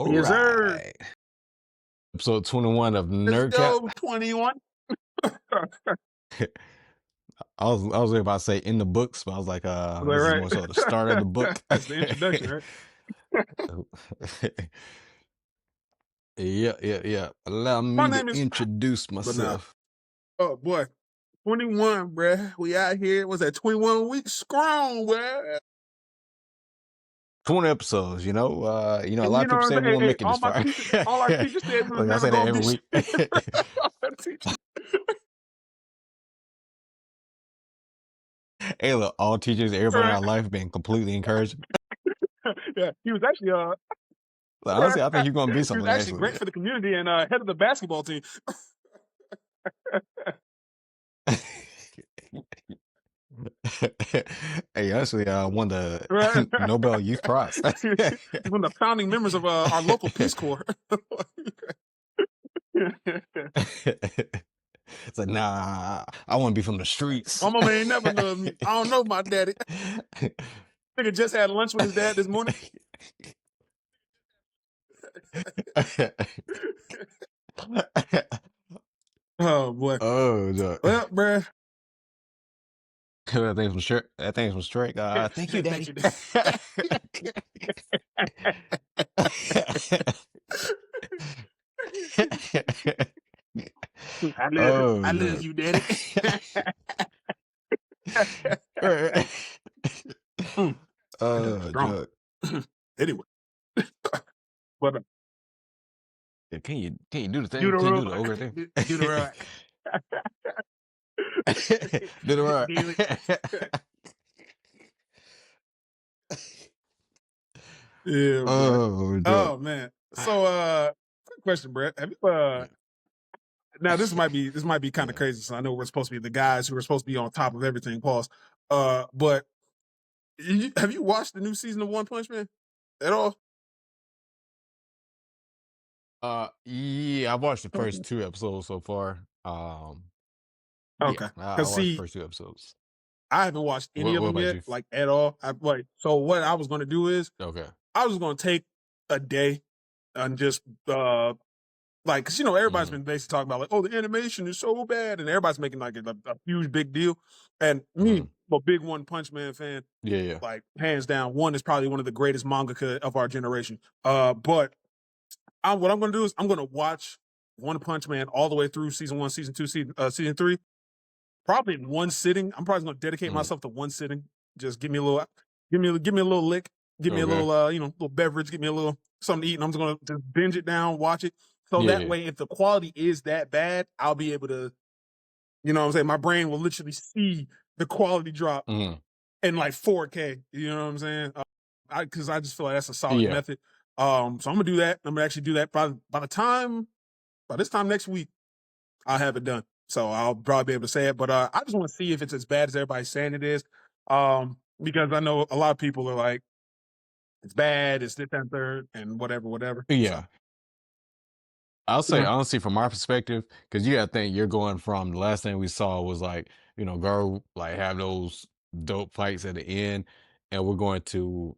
All Yes, sir. right. Episode 21 of Let's Nerdcap. go, 21. I was about to say in the books, but I was like, Is that this is right? more so the start of the book. That's the introduction, right? Yeah. Allow My me to name is, introduce but now, myself. oh boy, 21, bruh. We out here. What's that? 21 weeks strong, bruh. 20 episodes, a lot And of you know people what say I'm we saying? won't Hey, make it this far. all our teachers said we was Look, I never say that gonna every be week. shit. Our teachers. Hey, look, all teachers, everybody in Right. our life been completely encouraged. Yeah, he was actually Like, honestly, I think you're going to be he was something, actually actually. great for the community and head of the basketball team. Hey, actually, won the Right. Nobel Youth Prize. He's one of the founding members of our local Peace Corps. It's like, nah, I want to be from the streets. My mama ain't never loved me. I don't know my daddy. Nigga just had lunch with his dad this morning. Oh boy. Oh, no. Well, bruh. That thing's from Shrek. That thing's from Shrek. Thank you, Daddy. I love you, Daddy. Doug. Anyway, but Can you do the thing? do the Can you roll. do the ogre thing? Do the roll. Do the roll. Do yeah. Oh man. So quick question, Brett. Have you now this might be kind of crazy. So I know we're supposed to be the guys who are supposed to be on top of everything. Pause. But have you watched the new season of One Punch Man at all? Yeah, I watched the first 2 episodes so far. Okay. Yeah, I Because watched the see, first 2 episodes. I haven't watched any of What them about yet, you? like at all. So what I was going to do is Okay. I was going to take a day and just like, because everybody's been basically talking about like, oh, the animation is so bad, and everybody's making like a huge big deal. And me, I'm a big One Punch Man fan. Yeah. Like hands down, one is probably one of the greatest mangaka of our generation. But what I'm going to do is I'm going to watch One Punch Man all the way through season 1, season 2, season 3, probably in one sitting. I'm probably going to dedicate myself to one sitting. Just give me a little lick, give me a little, little beverage, give me a little something to eat, and I'm just going to just binge it down, watch it. So that way, if the quality is that bad, I'll be able to, you know what I'm saying? My brain will literally see the quality drop in like 4K. You know what I'm saying? Because I just feel like that's a solid method. So I'm gonna do that. I'm gonna actually do that by this time next week. I'll have it done. So I'll probably be able to say it. But I just want to see if it's as bad as everybody's saying it is. Because I know a lot of people are like, it's bad, it's this and third, and whatever. Yeah. So. I'll say honestly, from my perspective, because you gotta think you're going from the last thing we saw was like, Garo like have those dope fights at the end, and we're going to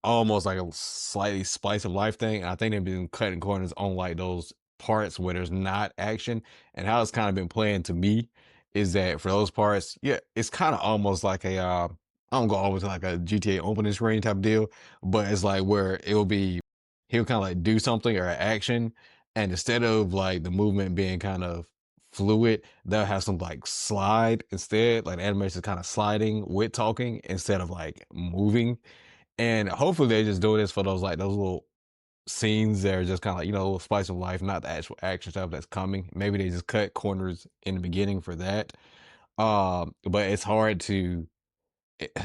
almost like a slightly slice of life thing. I think they've been cutting corners on like those parts where there's not action, and how it's kind of been playing to me is that for those parts, yeah, it's kind of almost like a I don't go always like a GTA opening screen type deal, but it's like where it'll be he'll kind of like do something or action, and instead of like the movement being kind of fluid, they'll have some like slide instead, like the animation kind of sliding with talking instead of like moving. And hopefully they just do this for those little scenes that are just kind of like, a little spice of life, not the actual action stuff that's coming. Maybe they just cut corners in the beginning for that. But it's hard to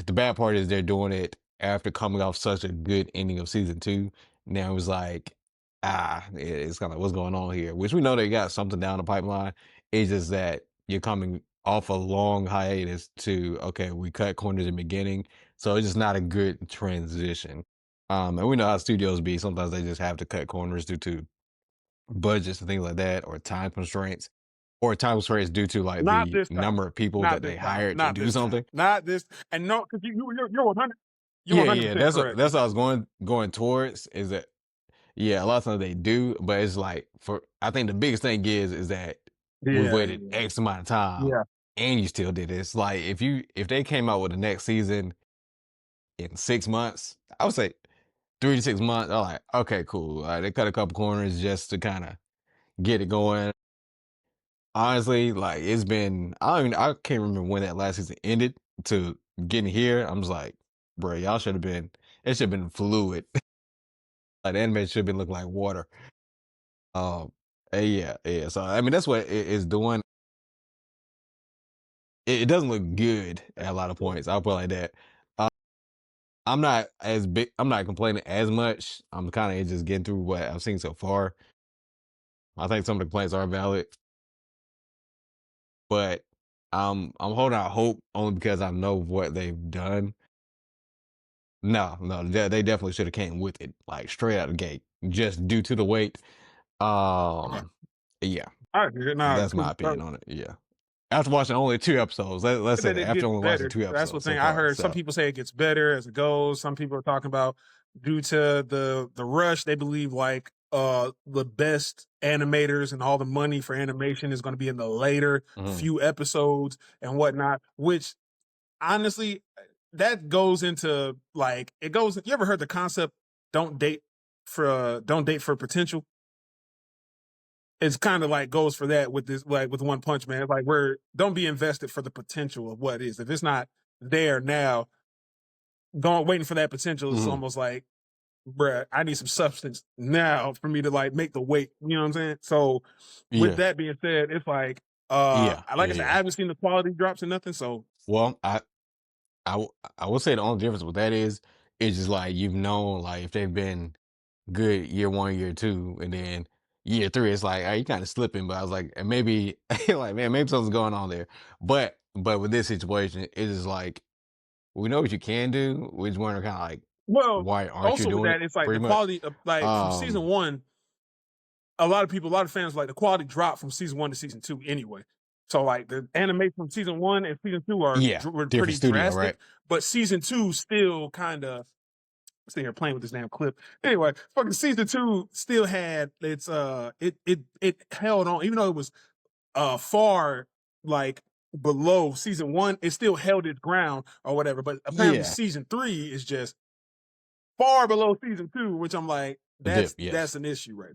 the bad part is they're doing it after coming off such a good ending of season 2. Now it's like, it's kind of what's going on here, which we know they got something down the pipeline. It's just that you're coming off a long hiatus to, okay, we cut corners in the beginning. So it's just not a good transition. And we know how studios be. Sometimes they just have to cut corners due to budgets and things like that, or time constraints, or time constraints due to like Not the this time. number of people Not that this they time. hired to Not do this time. something. Not this. And no, because you're 100. You're Yeah, 100% that's correct. that's what I was going towards is that yeah, a lot of times they do, but it's like for I think the biggest thing is that we Yeah, waited yeah, X amount of time yeah. and you still did it. It's like if they came out with the next season in 6 months, I would say 3 to 6 months. I'm like, okay, cool. They cut a couple corners just to kind of get it going. Honestly, like it's been I can't remember when that last season ended to getting here. I'm just like, bro, y'all should have been it should have been fluid. Like the anime should have been looking like water. Um, yeah, yeah. So I mean, that's what it is doing. It doesn't look good at a lot of points. I'll put it like that. Uh, I'm not as big. I'm not complaining as much. I'm kind of just getting through what I've seen so far. I think some of the complaints are valid, but I'm holding out hope only because I know what they've done. No, no, they definitely should have came with it like straight out the gate, just due to the wait. Okay. Um, yeah, I agree. Nah, that's my 'cause, opinion on it. Yeah. After watching only 2 episodes, let's say that that it after gets only watching better. 2 That's what episodes so thing I far, heard. Some so people say it gets better as it goes. Some people are talking about due to the rush. They believe like the best animators and all the money for animation is going to be in the later mhm, few episodes and whatnot. Which honestly, that goes into like it goes. You ever heard the concept? Don't date for potential. It's kind of like goes for that with this, like with One Punch Man. It's like we're don't be invested for the potential of what is. If it's not there now, going waiting for that potential is mhm, almost like, bruh, I need some substance now for me to like make the weight. You know what I'm saying? So with yeah, that being said, it's yeah, like yeah, I said, I yeah. haven't seen the quality drops or nothing. So Well, I w I will say the only difference with that is just like you've known like if they've been good year 1, year 2, and then year 3, it's like, "Hey, you kinda slipping," but I was like, and maybe like, man, maybe something's going on there. But with this situation, it is like, we know what you can do, we just wonder kinda like, well, why aren't you also with doing it that, it's like the pretty much? quality of like from season Um, one a lot of people, a lot of fans like the quality dropped from season one to season two anyway. So like the anime from season one and season two yeah, were different pretty studio, right? drastic, but season two still kind of sitting here playing with this damn clip. Anyway, fucking season two still had its it held on even though it was far like below season one, it still held its ground or whatever. But apparently Yeah, season three is just far below season two, which I'm like, a dip, that's yes. an issue right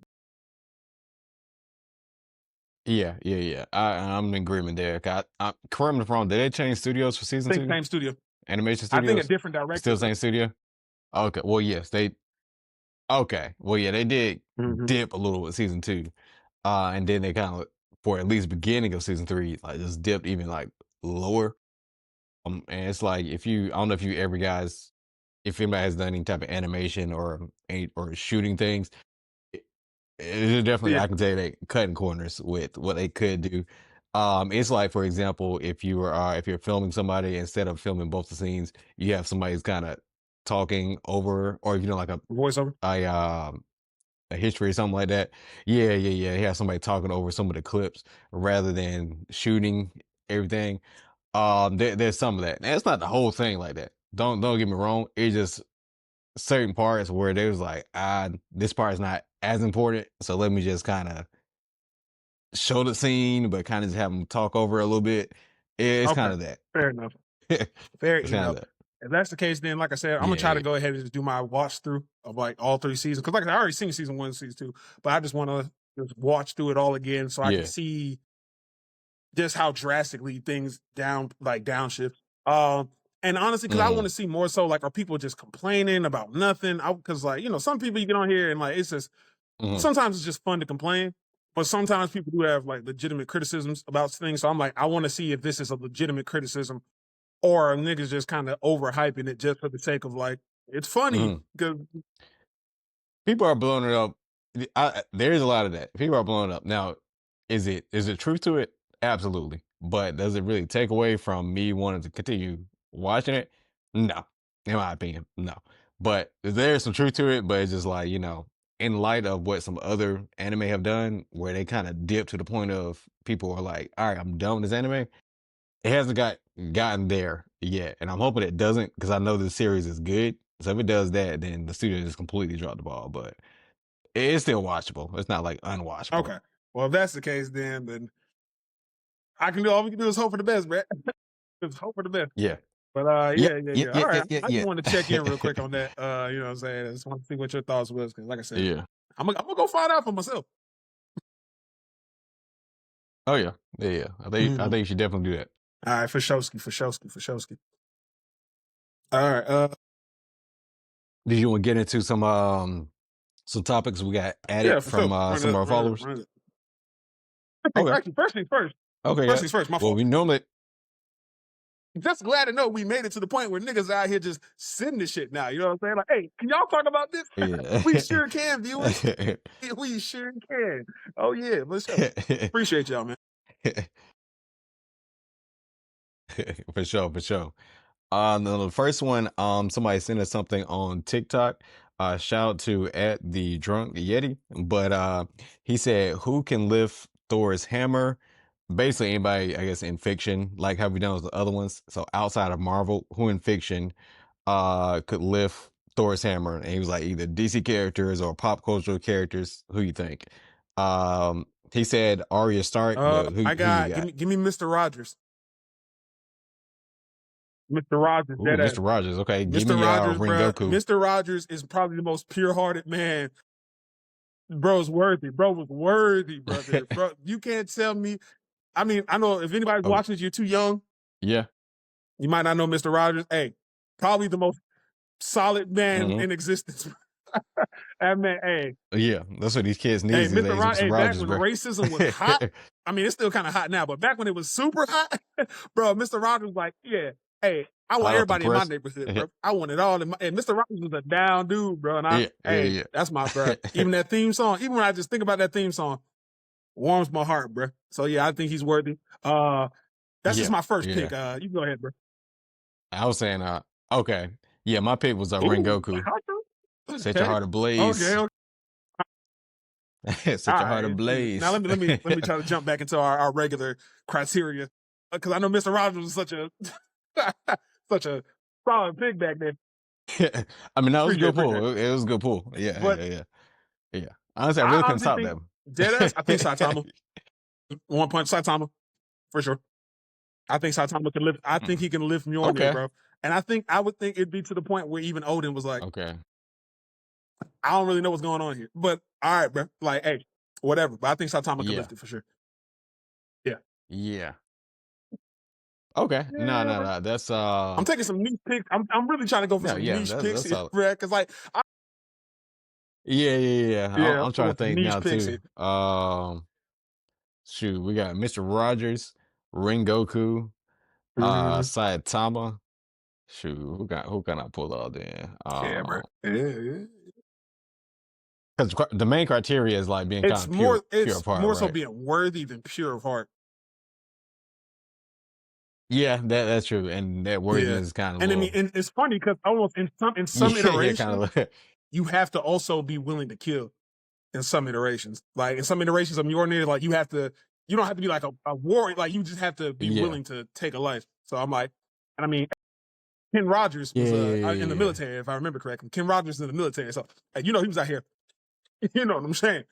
Yeah, yeah, yeah. I'm in agreement there. Correct me if I'm wrong, did they change studios for season there. Think 2? same studio. Animation I think a studios? different Still director the though. same studio? Okay, well, yes, they okay. Well, yeah, they did Mhm. dip a little with season 2. And then they kinda for at least beginning of season 3, like, just dipped even, like, lower. And it's like, if you I don't know if you ever guys if anybody has done any type of animation or any or shooting things, it it definitely Yeah, I can tell you they cutting corners with what they could do. It's like, for example, if you're filming somebody, instead of filming both the scenes, you have somebody who's kinda talking over or if you know, like voiceover. a, a history or something like that. Yeah, yeah, yeah. He has somebody talking over some of the clips rather than shooting everything. There's some of that. And it's not the whole thing like that. Don't get me wrong. It's just certain parts where they was like, this part is not as important. So let me just kind of show the scene, but kind of just have them talk over it a little bit. It's Okay, kind of that. fair enough. Fair It's kind of enough. that. If that's the case, then like I said, I'm gonna Yeah, try to yeah. go ahead and just do my watch through of like all three seasons. Cause like I said, I already seen season one, season two, but I just want to just watch through it all again so I can Yeah. see just how drastically things downshift. And honestly, because I want Hmm. to see more so like are people just complaining about nothing? Because like some people you get on here and like it's just Hmm. sometimes it's just fun to complain, but sometimes people do have like legitimate criticisms about things. So I'm like, I want to see if this is a legitimate criticism or niggas just kind of overhyping it just for the sake of like it's funny. Hmm. Because People are blowing it up. There is a lot of that. People are blowing it up. Now, is it truth to it? Absolutely. But does it really take away from me wanting to continue watching it? No. In my opinion, no. But there's some truth to it, but it's just like, in light of what some other anime have done, where they kind of dip to the point of people are like, all right, I'm done with this anime. It hasn't gotten there yet. And I'm hoping it doesn't, because I know the series is good. So if it does that, then the studio just completely dropped the ball. But It's still watchable. It's not like unwatchable. Okay. Well, if that's the case, then I can do all we can do is hope for the best, man. Just hope for the best. Yeah. But Yep. yeah, yeah, Yep. yeah. All Yep. right. Yep. Yep. I just Yep. wanted to check in real quick on that. You know what I'm saying? I just want to see what your thoughts was because, like I said, Yeah. I'm gonna go find out for myself. Oh yeah. Yeah. Yeah. I Mhm. think you should definitely do that. All right, for Shosky, for Shosky, for Shosky. All right. Did you want to get into some topics we got Yeah, added for from sure. Run it some of up, our run it up, followers? run it up. Okay. First things first. Okay. First Yeah. things first. My Well, fault. we normally Just glad to know we made it to the point where niggas out here just sending this shit now. You know what I'm saying? Like, hey, can y'all talk about this? yeah. We sure can, viewers. We sure can. Oh yeah, let's show. Appreciate y'all, man. For sure, for sure. The first one, somebody sent us something on TikTok. Shout out to at the drunk Yeti, but he said, "Who can lift Thor's hammer?" Basically, anybody, I guess, in fiction, like how we done with the other ones. So outside of Marvel, who in fiction could lift Thor's hammer? And he was like, either DC characters or pop cultural characters. Who you think? He said Arya Stark, but I who you got got? give me Mr. Rogers. Mr. Rogers, Ooh, dead ass. Mr. Rogers. Okay, give Mr. me Rogers, bro. Rengoku. Mr. Rogers is probably the most pure-hearted man. Bro's worthy. Bro was worthy, brother. Bro, you can't tell me. I mean, I know if anybody's Oh, watching this, you're too young. yeah. You might not know Mr. Rogers. Hey, probably the most solid man Mhm. in existence. That man, hey, Yeah, that's what these kids need hey, these Mr. days, Rogers, Mr. hey, back Rogers, when bro. racism was hot, I mean, it's still kind of hot now, but back when it was super hot, bro, Mr. Rogers was like, yeah, hey, I want Hot off the everybody in my press. neighborhood, bro. I want it all in my, and Mr. Rogers was a down dude, bro. And Yeah, hey, yeah, that's my, bro. yeah. Even that theme song, even when I just think about that theme song, warms my heart, bro. So yeah, I think he's worthy. That's just Yeah, my first pick. yeah. You go ahead, bro. I was saying, okay. Yeah, my pick was Ooh, Rengoku. hot dog? Set your Okay. heart Okay, ablaze. okay. All Set your heart right. Now ablaze. let me try to jump back into our regular criteria because I know Mr. Rogers was such a such a solid pick back then. I mean, that was a good Appreciate it. pull. It was a good pull. Yeah, But yeah, yeah, yeah. Honestly, I I really couldn't honestly top think Deadass. I think that. Saitama 1 punch Saitama for sure. I think Saitama can lift. I think Mm, he can lift Mjolnir, okay, bro. And I would think it'd be to the point where even Odin was like, okay. I don't really know what's going on here. But all right, bro. Like, hey, whatever. But I think Saitama could Yeah, lift it for sure. Yeah. yeah. Okay. No, Yeah, no, no. That's I'm taking some niche picks. I'm really trying to go for no, some yeah, niche picks that's here, solid. bro. Because like, Yeah, yeah, yeah. yeah, I'm I'm trying going to for some think niche now picks too. here. Shoot, we got Mr. Rogers, Rengoku, Mm-hmm. Saitama. Shoot, who can I pull out then? Yeah, bro. Yeah. Because the main criteria is like being kind of pure It's of heart, more so right? being worthy than pure of heart. Yeah, that's true, and that Yeah, worthiness is kind of a and I mean, little. and it's funny because almost in some Yeah, yeah, kind iterations, of. you have to also be willing to kill. In some iterations, like in some iterations of Mjolnir, like you don't have to be like a warrior, like you just have to be Yeah, willing to take a life. So I'm like, and I mean, Ken Rogers yeah, was yeah, in the yeah, military, if I remember correctly. Ken Rogers is in the military, so you know he was out here. You know what I'm saying?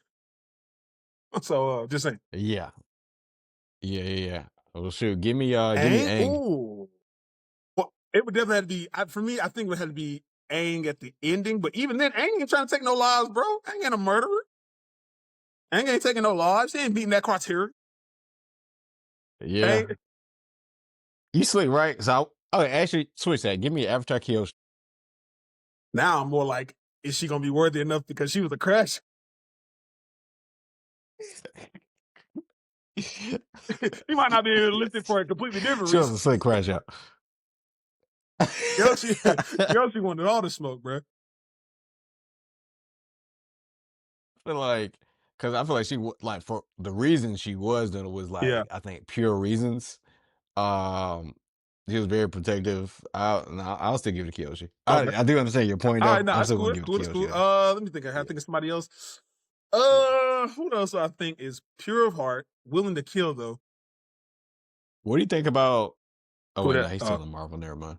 So just saying. yeah, yeah, yeah, yeah. Well, shoot, give me Aang, Aang. ooh, well, it would definitely have to be for me. I think it would have to be Aang at the ending, but even then, Aang ain't trying to take no lives, bro. Aang ain't a murderer. Aang ain't taking no lives. He ain't beating that criteria. Yeah, Aang, you slick, right? So, actually, switch that. Give me Avatar Kyoshi. now I'm more like, is she gonna be worthy enough because she was a crash? He might not be able to lift it for a completely different She was reason. a slick crash out. Yoshi, Yoshi wanted all the smoke, bro. Feel like, because I feel like like for the reason she was doing it was Yeah. like I think pure reasons. Um, he was very protective. I'll still give it to Kyoshi. Okay. I do understand your point All right, though. no, I'm that's still cool. gonna That's give it cool. to That's cool. Kyoshi though. Let me think. I have to Yeah, think of somebody else. yeah. Who else do I think is pure of heart, willing to kill though? What do you think about? Oh Who wait, no, that? he's still in Marvel. Never mind.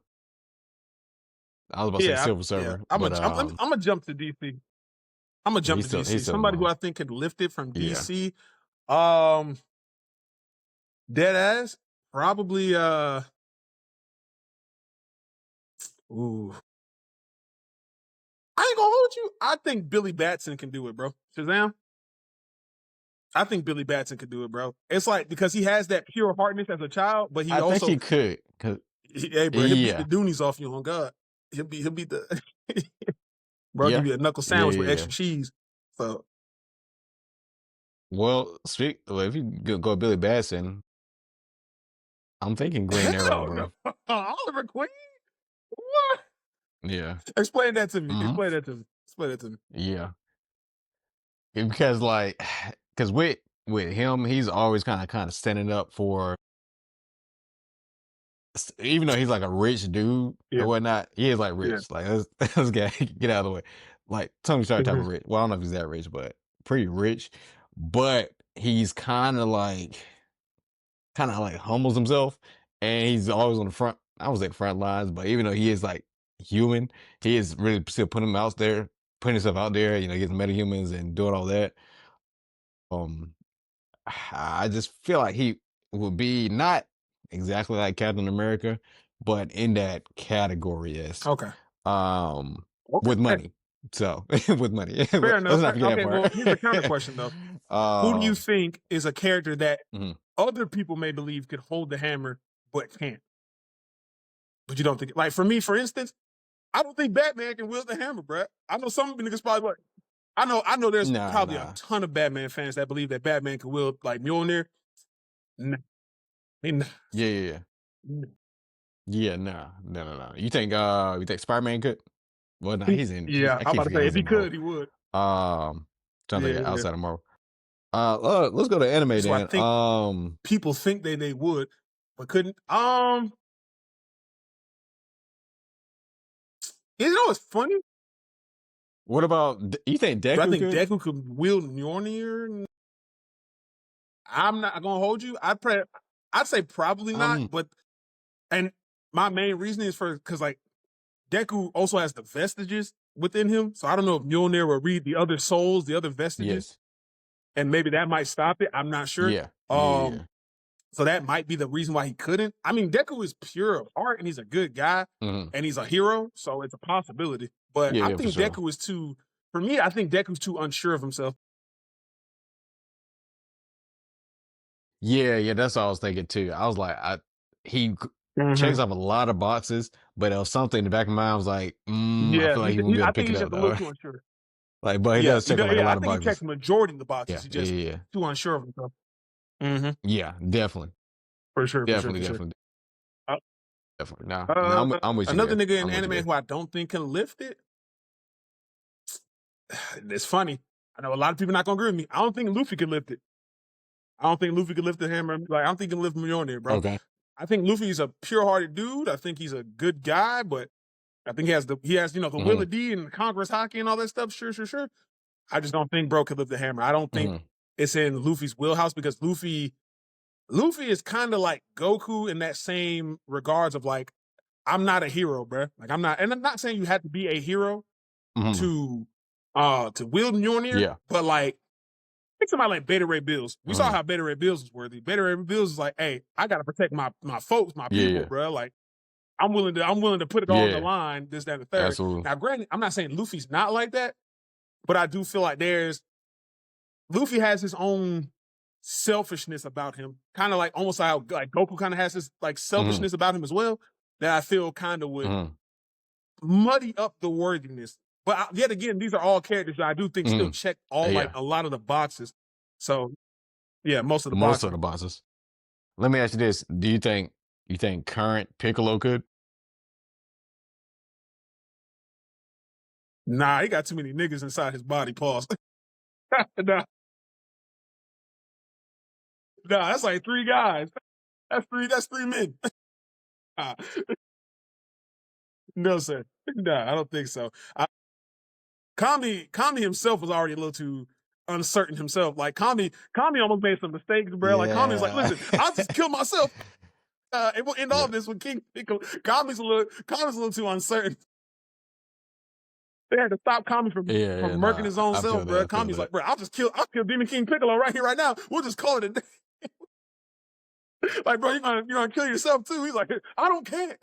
I was about to say Yeah, Silver yeah. Surfer, I'm but gonna jump to DC. I'm gonna jump He's to still DC. he's still Somebody who going. I think could lift it from Yeah. DC. Um, dead ass. Probably. Ooh. I ain't gonna hold you. I think Billy Batson can do it, bro. Shazam. I think Billy Batson could do it, bro. It's like because he has that pure heartness as a child, but he I think also, he could. hey, bro, he'll beat the Yeah. Doonies off you on God. He'll beat the, bro. Give Yeah. you a knuckle Yeah, sandwich yeah, with yeah. extra cheese. So Well, if you go Billy Batson, I'm thinking Green Arrow, hell bro. no, Oliver Queen. What? Yeah. Explain that to me. Mhm. Explain that to me. Explain that to me. Yeah. Because like, because with him, he's always kind of standing up for, even though he's like a rich dude Yeah, or whatnot, he is like yeah. rich. Like let's get out of the way. Like Tony Stark type Mhm. of rich. Well, I don't know if he's that rich, but pretty rich. But he's kind of like humbles himself, and he's always on the front. I was at the front lines, but even though he is like human, he is really still putting himself out there. Getting metahumans and doing all that. Um, I just feel like he would be not exactly like Captain America, but in that category, yes. Okay. Um, Okay. with money. So with money, Fair let's enough. not forget Okay. Well, here's a counter that question though. part. Who do you think is a character that Mhm. other people may believe could hold the hammer but can't? But you don't think like for me, for instance, I don't think Batman can wield the hammer, bruh. I know some niggas probably like, I know there's Nah, probably a nah. ton of Batman fans that believe that Batman can wield like Mjolnir. Nah, he not. Yeah, yeah, yeah. Yeah, nah, no, no, no. You think Spider-Man could? Well, nah, he's in. Yeah, I I'm keep about to forgetting say if he's he in could, Marvel. he would. Trying to Yeah, think yeah. outside of Marvel. Let's go to anime So I then. think people think they would, but couldn't. You know what's funny? What about you think Do I Deku think could? Deku could wield Mjolnir? I'm not gonna hold you. I'd say probably not, Um, but and my main reason is for because like Deku also has the vestiges within him, so I don't know if Mjolnir will read the other souls, the other vestiges, yes, and maybe that might stop it. I'm not sure. yeah, yeah, Um, yeah. so that might be the reason why he couldn't. I mean, Deku is pure of heart and he's a good guy Hmm. and he's a hero, so it's a possibility. But Yeah, I yeah, for think sure. Deku is too. For me, I think Deku's too unsure of himself. Yeah, yeah, that's what I was thinking too. I was like, he checks Mhm. off a lot of boxes, but there was something in the back of my mind. I was like, I Yeah, feel like he won't be able I to think pick it he's up just a little though. too unsure. Like, but he Yeah, does check like a yeah, I lot of think he checks boxes. the majority of the boxes. Yeah, He's yeah, just yeah, yeah. too unsure of himself. Hmm. Yeah, definitely, For sure, for sure, definitely, for sure. definitely, Uh, definitely. Nah, I'm with you Another there. nigga in I'm with you anime there. who I don't think can lift it. It's funny. I know a lot of people not gonna agree with me. I don't think Luffy can lift it. I don't think Luffy can lift the hammer. Like I don't think he can lift Mjolnir, bro. Okay. I think Luffy's a pure-hearted dude. I think he's a good guy, but I think he has the will Hmm. of D and the Congress hockey and all that stuff. Sure, sure, sure. I just don't think bro could lift the hammer. I don't think Hmm. it's in Luffy's wheelhouse because Luffy is kind of like Goku in that same regards of like I'm not a hero, bro. Like I'm not, and I'm not saying you have to be a hero Hmm. to wield Mjolnir, Yeah. but like think somebody like Beta Ray Bills. We saw Hmm. how Beta Ray Bills was worthy. Beta Ray Bills is like, hey, I gotta protect my folks, my Yeah, people, yeah, bro. Like I'm willing to put it all on the yeah. line, this, that, and the third. Absolutely. Now, granted, I'm not saying Luffy's not like that, but I do feel like Luffy has his own selfishness about him, kind of like almost how like Goku kind of has this like Hmm. selfishness about him as well. That I feel kind of would Hmm. muddy up the worthiness. But yet again, these are all characters that I do think still Hmm. check all like Yeah. a lot of the boxes. So yeah, most of the Most boxes. of the bosses. Let me ask you this: Do you think current Piccolo could? Nah, he got too many niggas inside his body. Pause. nah, nah, that's like three guys. That's three. That's three men. Nah, no, sir. Nah, I don't think so. Kami himself was already a little too uncertain himself. Like Kami almost made some mistakes, bro. Like Kami's like, Yeah. listen, I'll just kill myself. And we'll end all Yeah. this with King Piccolo. Kami's a little too uncertain. They had to stop Kami Yeah, from yeah, murking nah, his own I feel self, that. bro. I feel Kami's that. like, bro, I'll kill Demon King Piccolo right here, right now. We'll just call it a day. Like, bro, you're gonna kill yourself too. He's like, I don't care.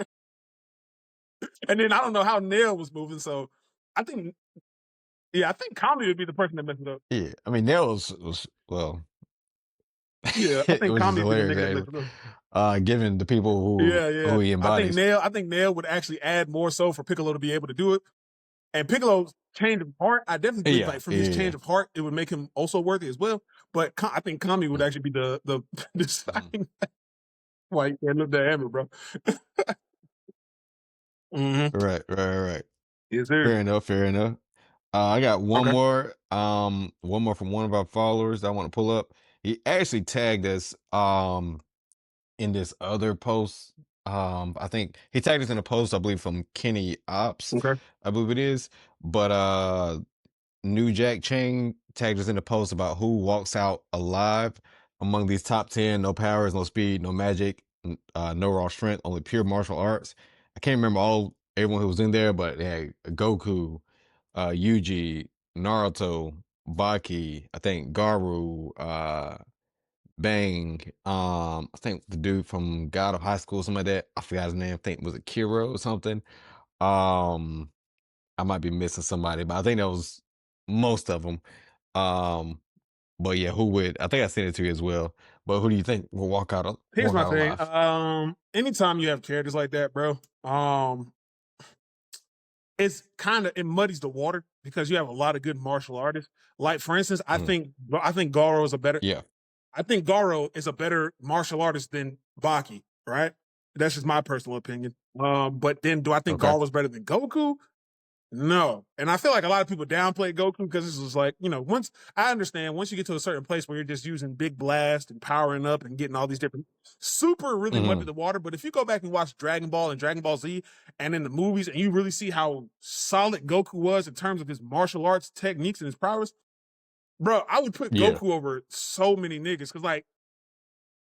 And then I don't know how Nail was moving, so I think, yeah, I think Kami would be the person that messed it up. Yeah, I mean, that was well, Yeah, I it think was just Kami would be the hilarious nigga that actually. messed it up. Given the people Yeah, yeah. who he embodies. I think Nail would actually add more so for Piccolo to be able to do it. And Piccolo's change of heart, I definitely believe Yeah, like from yeah, his yeah. change of heart, it would make him also worthy as well. But I think Kami would Mm, actually be the mhm. deciding why he can't lift that hammer, bro. Hmm. Right, right, right. Yes, sir. Fair enough. Fair enough. I got one Okay. more. One more from one of our followers that I want to pull up. He actually tagged us. In this other post. I think he tagged us in a post, I believe, from Kenny Ops, Okay. I believe it is. But New Jack Chang tagged us in a post about who walks out alive among these top 10. No powers, no speed, no magic, no raw strength, only pure martial arts. I can't remember everyone who was in there, but yeah, Goku, Yuji, Naruto, Baki, I think Garu, Bang. I think the dude from God of High School, something like that. I forgot his name. I think was it Kiro or something. Um, I might be missing somebody, but I think that was most of them. Um, but yeah, who would? I think I sent it to you as well. But who do you think will Here's walk my out thing. alive? Anytime you have characters like that, bro, it's kind of it muddies the water because you have a lot of good martial artists. Like for instance, Mhm. I think Garo is a better Yeah. I think Garo is a better martial artist than Baki, right? That's just my personal opinion. But then do I think Okay. Garo was better than Goku? No. And I feel like a lot of people downplay Goku because this is like, once I understand once you get to a certain place where you're just using big blast and powering up and getting all these different super really muddy Hmm. the water. But if you go back and watch Dragon Ball and Dragon Ball Z and in the movies and you really see how solid Goku was in terms of his martial arts techniques and his prowess, bro, I would put Yeah. Goku over so many niggas because like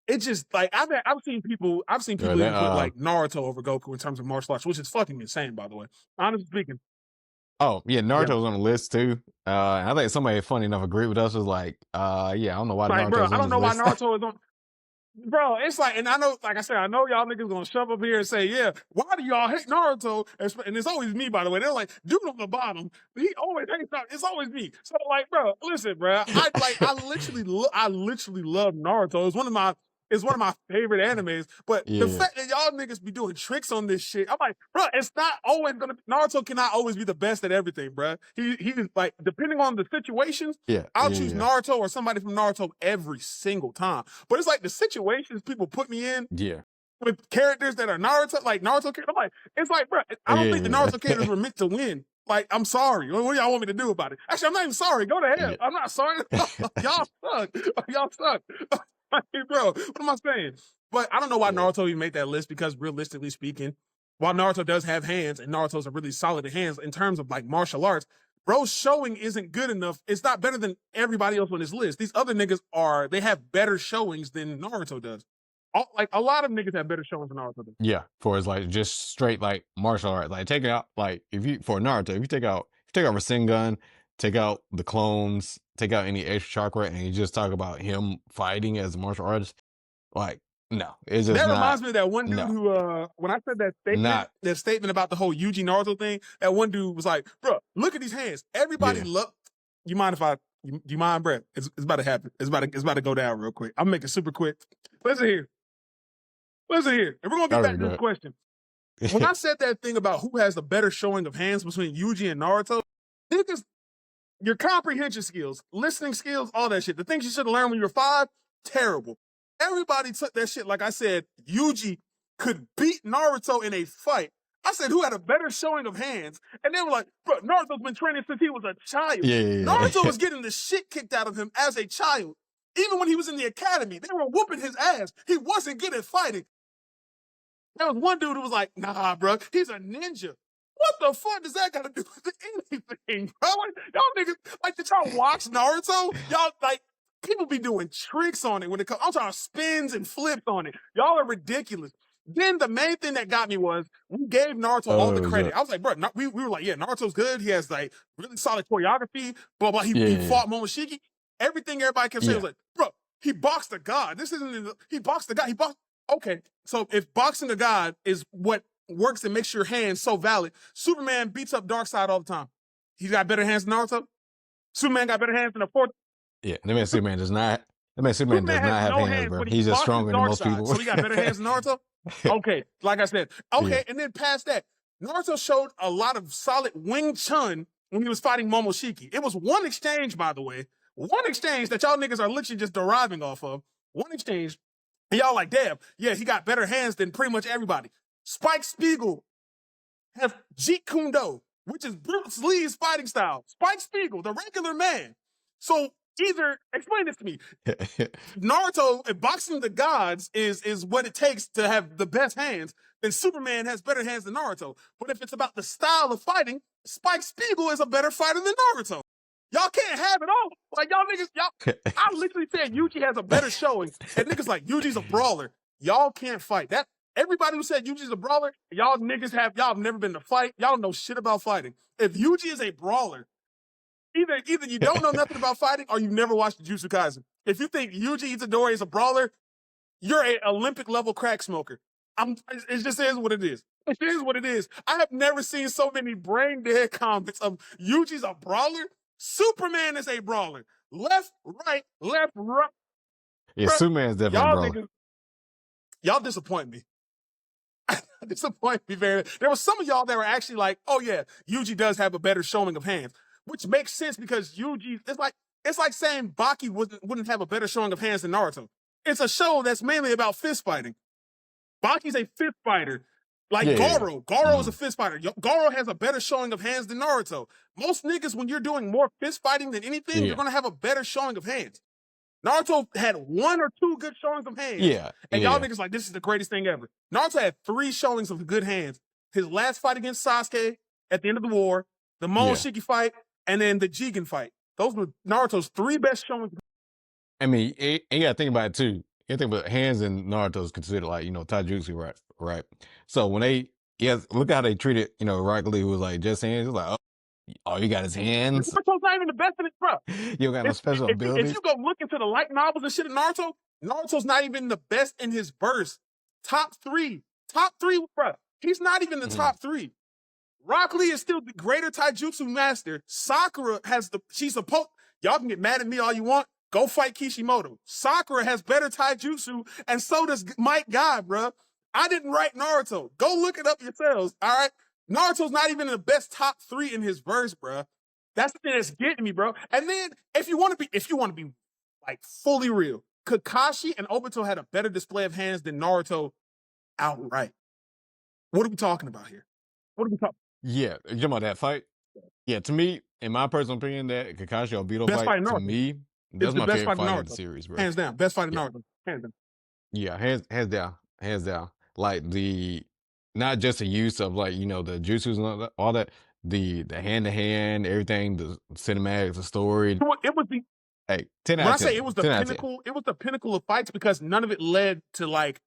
it's just like I've seen Yeah. people That. even put like Naruto over Goku in terms of martial arts, which is fucking insane, by the way. Honestly speaking, Oh yeah, yeah. Naruto's on the list too. I think somebody funny enough agreed with us. Was like, yeah, I don't know why Like, bro, Naruto's I on don't this know why list. Naruto is on. Bro, it's like, and I know, like I said, I know y'all niggas gonna shove up here and say, yeah, why do y'all hate Naruto? And it's always me, by the way. They're like, dude on the bottom, he always hates Naruto. It's always me. So like, bro, listen, bro, I literally love Naruto. It's one of my favorite animes. But the Yeah. fact that y'all niggas be doing tricks on this shit, I'm like, bro, it's not always gonna. Naruto cannot always be the best at everything, bro. He's like, depending on the situations, Yeah. I'll Yeah. choose Yeah. Naruto or somebody from Naruto every single time. But it's like the situations people put me in Yeah. with characters that are Naruto, like Naruto characters. I'm like, it's like, bro, I don't think the Yeah. Naruto characters were meant to win. Like, I'm sorry. What do y'all want me to do about it? Actually, I'm not even sorry. Go to hell. Yeah. I'm not sorry. Y'all suck. Y'all suck. Like, bro, what am I saying? But I don't know why Yeah. Naruto even made that list because realistically speaking, while Naruto does have hands and Naruto's are really solid at hands in terms of like martial arts, bro's showing isn't good enough. It's not better than everybody else on this list. These other niggas they have better showings than Naruto does. Like a lot of niggas have better showings than Naruto does. Yeah, for his like just straight like martial art. Like take out like if you for Naruto, if you take out Rasengan, take out the clones, take out any extra chakra, and you just talk about him fighting as a martial artist, like no, it's just That not reminds me of that one dude no, who, when I said not that statement about the whole Yuji Naruto thing, that one dude was like, bro, look at these hands. Everybody yeah. look. You mind if do you mind, Brett? It's about to happen. It's about to go down real quick. I'm making super quick. Listen here. Listen here. And we're going to get All back right, to this go question. When I said that thing about who has the better showing of hands between Yuji and Naruto, niggas, your comprehension skills, listening skills, all that shit, the things you should have learned when you were 5, terrible. Everybody took that shit like I said, Yuji could beat Naruto in a fight. I said, who had a better showing of hands? And they were like, bro, Naruto's been training since he was a child. Yeah, yeah, Naruto yeah. was getting the shit kicked out of him as a child. Even when he was in the academy, they were whooping his ass. He wasn't good at fighting. There was one dude who was like, nah, bro, he's a ninja. What the fuck does that got to do with anything, bro? Like, y'all niggas, like, did y'all watch Naruto? Y'all, like, people be doing tricks on it when it comes. I'm talking spins and flips on it. Y'all are ridiculous. Then the main thing that got me was we gave Naruto all the Oh, credit. sure. I was like, bro, we were like, yeah, Naruto's good. He has like really solid choreography. Blah blah. Yeah, He yeah, yeah. fought Momoshiki. Everything everybody kept saying was Yeah. like, bro, he boxed a god. This isn't he boxed a god. He boxed. Okay, so if boxing a god is what works and makes your hands so valid, Superman beats up Darkseid all the time. He's got better hands than Naruto. Superman got better hands than the fourth. Yeah. That man Superman does Superman has not have no hands, hands, bro. but he He's just boxes stronger than most Darkseid. people. So he got better hands than Naruto. Okay, like I said, Yeah. okay, and then past that, Naruto showed a lot of solid Wing Chun when he was fighting Momoshiki. It was one exchange, by the way, one exchange that y'all niggas are literally just deriving off of. One exchange, and y'all like, damn, yeah, he got better hands than pretty much everybody. Spike Spiegel has Jeet Kune Do, which is Bruce Lee's fighting style. Spike Spiegel, the regular man. So either explain this to me. Naruto, if boxing the gods is what it takes to have the best hands, then Superman has better hands than Naruto. But if it's about the style of fighting, Spike Spiegel is a better fighter than Naruto. Y'all can't have it all. Like y'all niggas, y'all. I literally said Yuji has a better showing, and niggas like Yuji's a brawler. Y'all can't fight. That everybody who said Yuji's a brawler, y'all niggas have never been to fight. Y'all don't know shit about fighting. If Yuji is a brawler, either you don't know nothing about fighting or you've never watched Jujutsu Kaisen. If you think Yuji Itadori is a brawler, you're an Olympic level crack smoker. It just is what it is. It is what it is. I have never seen so many brain dead comments of Yuji's a brawler. Superman is a brawler. Left, right. Yeah, Bruh, Superman's definitely a y'all brawler. niggas, y'all disappoint me. Disappoint me very. There was some of y'all that were actually like, oh yeah, Yuji does have a better showing of hands, which makes sense because Yuji, it's like saying Baki wouldn't have a better showing of hands than Naruto. It's a show that's mainly about fist fighting. Baki's a fist fighter. Like Yeah, yeah, yeah. Goro. Goro is a Mhm. fist fighter. Goro has a better showing of hands than Naruto. Most niggas, when you're doing more fist fighting than anything, you're Yeah. gonna have a better showing of hands. Naruto had one or two good showings of hands, Yeah. and Yeah. y'all Yeah. niggas like, this is the greatest thing ever. Naruto had three showings of good hands. His last fight against Sasuke at the end of the war, the Yeah. Momoshiki fight, and then the Jigen fight. Those were Naruto's three best showings. I mean, and you gotta think about it too. You think about hands in Naruto is considered like, taijutsu, right? Right. So when yes, look how they treated, Rock Lee, who was like just hands. It's like, oh, you got his hands. Naruto's not even the best in it, bro. You don't got no If, special if abilities. you go look into the light novels and shit of Naruto, Naruto's not even the best in his verse. Top three, bro. He's not even the Mhm. top three. Rock Lee is still the greater taijutsu master. Sakura has she's supposed, y'all can get mad at me all you want. Go fight Kishimoto. Sakura has better taijutsu, and so does Mike Guy, bro. I didn't write Naruto. Go look it up yourselves, all right? Naruto's not even in the best top three in his verse, bro. That's the thing that's getting me, bro. And then if you want to be like fully real, Kakashi and Obito had a better display of hands than Naruto outright. What are we talking about here? What are we talking? Yeah, you talking about that fight? Yeah, to me, in my personal opinion, that Kakashi Obito Best fight, fight in to Naruto. me, It's that's the my best favorite fight in fight of the Naruto. series, bro. Hands down. Best fight in Yeah. Naruto. Hands down. Yeah, hands down, hands down. Like not just the use of like the jutsus and all that, the hand to hand, everything, the cinematics, the story. It was the Hey, 10 when out I of say 10, it was the 10 out of 10. pinnacle, it was the pinnacle of fights because none of it led to like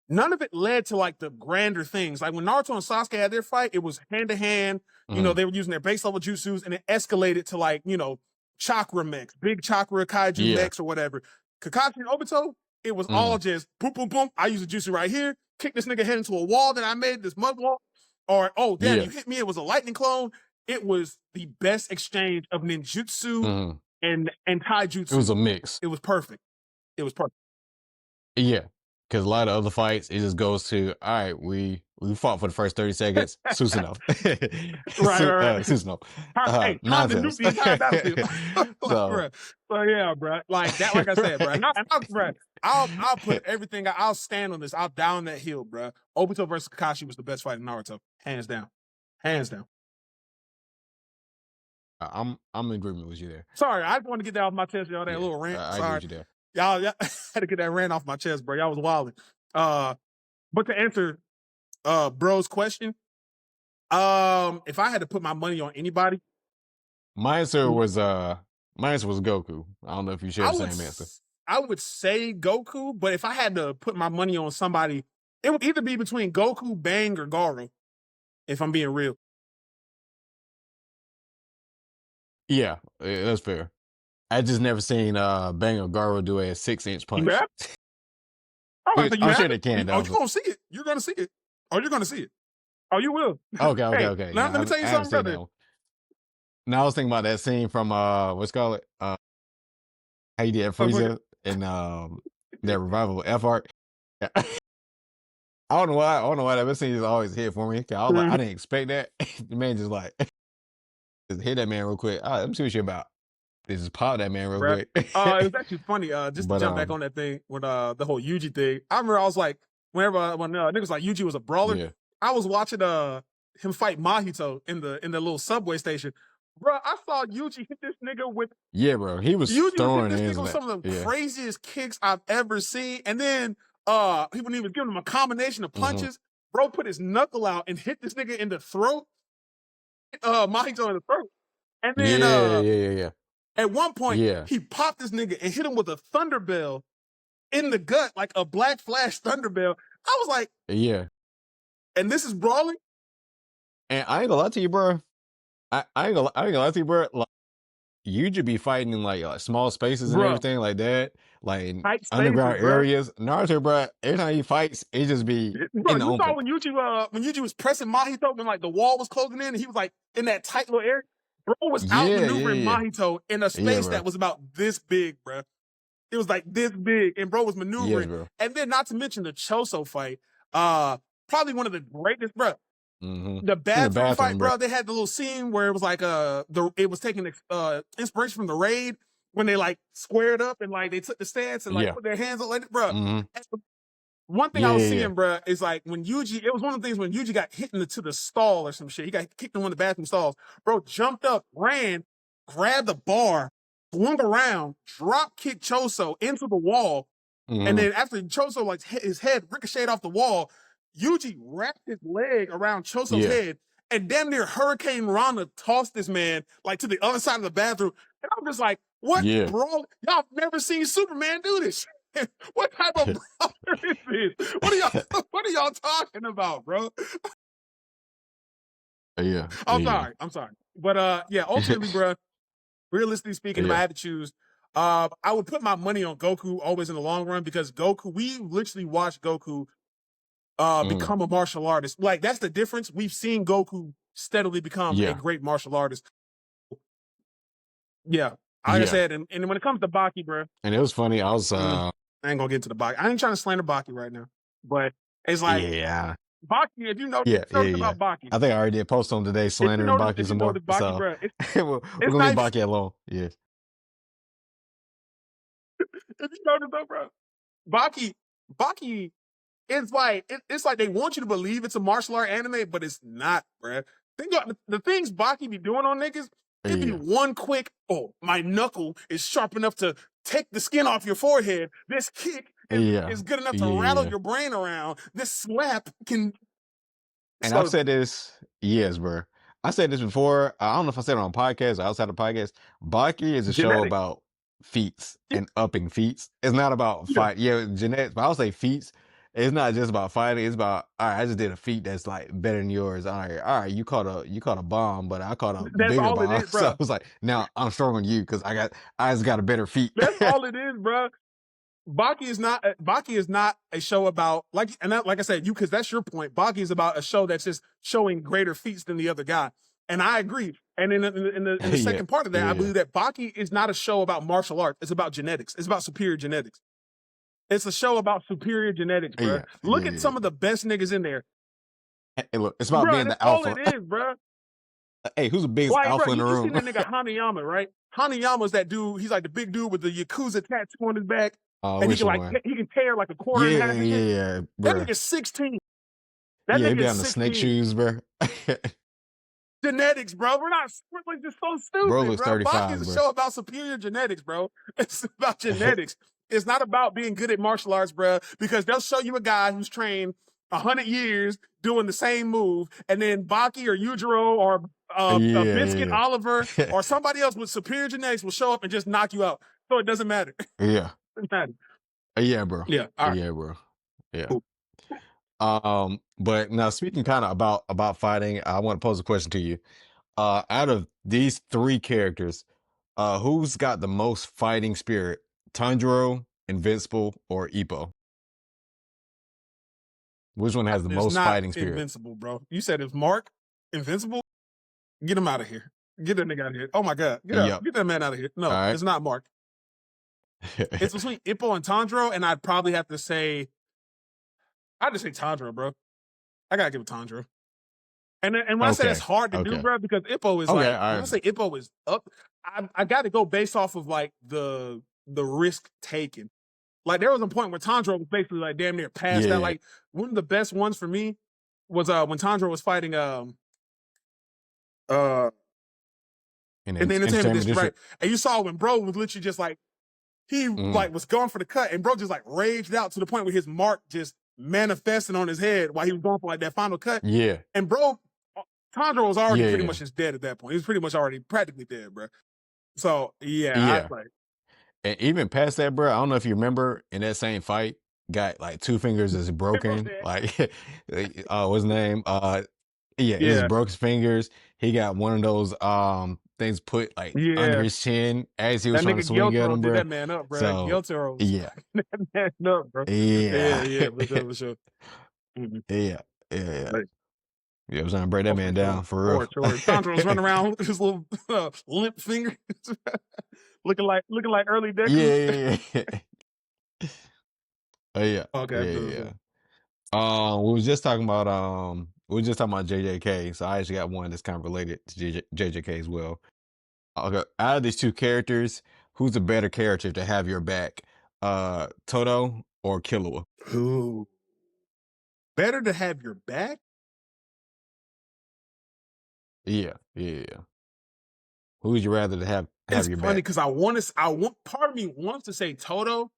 the grander things. Like when Naruto and Sasuke had their fight, it was hand to hand. Mhm. They were using their base level jutsus, and it escalated to like chakra mechs, big chakra kaiju Yeah. mechs or whatever. Kakashi and Obito, it was all Mhm. just boom, boom, boom. I use a jutsu right here, kick this nigga head into a wall that I made, this mud wall. Or oh damn, Yeah. you hit me. It was a lightning clone. It was the best exchange of ninjutsu Mhm. and It was taijutsu. a mix. It was perfect. It was perfect. Yeah, because a lot of other fights, it just goes to, all right, we fought for the first 30 seconds. Susanoo. Right, right, right. Susanoo. Time to nuke Nonsense. the entire battlefield. Like, So, bruh. So yeah, bro. Like that, like I said, bro. Bruh, I'll put everything. I'll stand on this. I'll down that hill, bro. Obito versus Kakashi was the best fight in Naruto, hands down, hands down. I'm in agreement with you there. Sorry, I just want to get that off my chest, y'all. That Yeah, little rant. I agree Sorry, with you there. y'all had to get that rant off my chest, bro. Y'all was wilding. But to answer bro's question, if I had to put my money on anybody, My answer was Goku. I don't know if you share I the would same answer. I would say Goku, but if I had to put my money on somebody, It would either be between Goku, Bang, or Garo, if I'm being real. Yeah, that's fair. I just never seen Bang or Garo do a 6-inch You punch, have? Oh, I which said you I'm sure haven't. they can Oh, though. you're gonna see it. You're gonna see it. Oh, you're gonna see it. Oh, you will. Okay, okay, Hey, okay. No, let me tell I you haven't something, seen that brother. one. Now I was thinking about that scene from what's called it? How you did Oh, go ahead. Frieza in that revival F arc. Yeah. I don't know why. I don't know why that scene just always hit for me. 'Cause I was like, I Mhm. didn't expect that. The man just like just hit that man real quick. All right, let me see what you about. They just pop that man real Bruh. quick. It was actually funny. Just to But jump back on that thing with the whole Yuji thing. I remember I was like, when niggas like Yuji was a brawler, yeah, I was watching him fight Mahito in the little subway station. Bruh, I saw Yuji hit this nigga with yeah, bro. He was Yuji was hitting throwing this his nigga with like, some of the yeah. craziest kicks I've ever seen. And then when he was giving him a combination of Hmm. punches, bro put his knuckle out and hit this nigga in the throat, Mahito in the throat. And then Yeah, yeah, yeah, yeah. at one point, Yeah, he popped this nigga and hit him with a thunderbell in the gut, like a Black Flash thunderbell. I was like, yeah. and this is brawling, And I ain't gonna lie to you, bro. I ain't gonna lie to you, bro. Like, you should be fighting in like small spaces and bro. everything like that, like in Tight spaces, underground bro. areas. Naruto, bro, every time he fights, it just be Bro, in the you saw open. when Yuji was pressing Mahito when like the wall was closing in and he was like in that tight little area. Bro was Yeah, yeah, outmaneuvering yeah, Mahito in a yeah, space bro. that was about this big, bro. It was like this big, and bro was Yes, maneuvering. bro. And then not to mention the Choso fight, probably one of the greatest, bro. Hmm. The In the bathroom fight, bathroom, bro. bro. They had the little scene where it was like it was taking inspiration from the raid when they like squared up and like they took the stance and like Yeah. put their hands on like, bro. Hmm. One thing I Yeah, was yeah, yeah. seeing, bro, is like when Yuji, it was one of the things when Yuji got hit into the stall or some shit. He got kicked in one of the bathroom stalls. Bro jumped up, ran, grabbed the bar, swung around, drop kicked Choso into the wall, and Hmm. then after Choso like his head ricocheted off the wall, Yuji wrapped his leg around Choso's Yeah. head and damn near Hurricane Rana tossed this man like to the other side of the bathroom. And I'm just like, what Yeah. brawl? Y'all have never seen Superman do this. What type of brawler is this? What are y'all what are y'all talking about, bro? Yeah. I'm Yeah. sorry. I'm sorry. But yeah, ultimately, bro, realistically speaking, if I Yeah. had to choose, I would put my money on Goku always in the long run because Goku, we literally watched Goku Mhm. become a martial artist. Like that's the difference. We've seen Goku steadily become a Yeah. great martial artist. Yeah, like I Yeah. said, and when it comes to Baki, bro, And it was funny. I was I ain't gonna get into the Baki. I ain't trying to slander Baki right now, but it's like yeah. Baki. If Yeah, you yeah, notice yeah. about Baki, I think I already did post on today slandering Baki if you some notice more. Baki, So bro, we're it's gonna not leave even. Baki alone. Yeah. If you notice though, bro, Baki, Baki it's like it's like they want you to believe it's a martial art anime, but it's not, bruh. Think about the things Baki be doing on niggas. It'd be Yeah. one quick, oh, my knuckle is sharp enough to take the skin off your forehead. This kick Yeah. is good enough to Yeah, rattle yeah. your brain around. This slap can And I've so said this, yes, bro. I said this before. I don't know if I said it on podcast or outside the podcast. Baki is a show genetic. about feats and upping feats. It's not about Yeah, fight. Yeah, genetics, but I'll say feats. It's not just about fighting. It's about all right. I just did a feat that's like better than yours. All right. You caught a bomb, but I caught a that's bigger all it bomb. is, So I bro. was like, now I'm stronger than you because I just got a better feat. That's all it is, bro. Baki is not a show about like I said, you because that's your point. Baki is about a show that's just showing greater feats than the other guy, and I agree. And in the Yeah, second part of that, I yeah, believe that Baki is not a show about martial arts. It's about genetics. It's about superior genetics. It's a show about superior genetics, bro. yeah, yeah, Look at yeah. some of the best niggas in there, Hey, look, it's about bro. being That's the all alpha. it is, bro. Hey, who's the biggest Like, bro, alpha in the you seen room? that nigga Hanayama, right? Hanayama's that dude. He's like the big dude with the Yakuza tattoo on his back, and Which one? he can tear like a quarter in Yeah, half. yeah, yeah, That bro. nigga's 16. That Yeah, he nigga be is having the snake 16. shoes, bro. Genetics, bro. We're like just so Bro stupid, looks bro. Baki is 35, a bro. show about superior genetics, bro. It's about genetics. It's not about being good at martial arts, bro, because they'll show you a guy who's trained 100 years doing the same move, and then Baki or Yujiro or Yeah, Biscuit yeah, Oliver yeah. or somebody else with superior genetics will show up and just knock you out. So it doesn't matter. It Yeah. doesn't matter. Yeah, bro. Yeah. All right. Yeah, bro. Yeah. Cool. But now speaking kind of about fighting, I want to pose a question to you. Out of these three characters, who's got the most fighting spirit? Tanjiro, Invincible, or Ippo? Which one has the It's most not fighting spirit? invincible, bro. You said it's Mark Invincible? Get him out of here. Get that nigga out of here. Oh my god, get out. Yep. Get that man out of here. All No, right. it's not Mark. It's between Ippo and Tanjiro, and I'd probably have to say I'd just say Tanjiro, bro. I gotta give it Tanjiro. And when I say that's Okay. hard to do, Okay. bro, because Ippo is Okay. like All when I right. say Ippo is up, I got to go based off of like the risk taken. Like there was a point where Tanjiro was basically like damn near past Yeah. that. Yeah. Like one of the best ones for me was when Tanjiro was fighting uh In in the entertainment entertainment district, right? district. And you saw when bro was literally just like he Mm, like was going for the cut, and bro just like raged out to the point where his mark just manifested on his head while he was going for like that final cut. yeah. And bro, Tondro was already Yeah. pretty Yeah. much just dead at that point. He was pretty much already practically dead, bro. So yeah, I Yeah. like And even past that, bro, I don't know if you remember in that same fight, got like two fingers is bro broken. dead. Like, what's his name? Yeah, it just Yeah, broke his fingers. He got one of those things put like under yeah. his chin as he was That trying to nigga swing at Gyotaro him, did bro. that man up, bro. So Gyotaro was yeah, fucking that man up, bro. Yeah, yeah, yeah, for sure, for sure. Mhm. yeah, yeah. Like, Yeah, I was trying to break that oh, for man sure. down for For real. sure. Tondro was running around with his little limp fingers, looking like early Deku. Yeah, yeah, yeah. Yeah, Okay, yeah, for yeah. sure. We was just talking about JJK, so I actually got one that's kind of related to JJK as well. Okay, out of these two characters, who's a better character to have your back? Toto or Killua? Ooh, better to have your back. Yeah, yeah, yeah. Who would you rather to have It's your funny back? because I want part of me wants to say Toto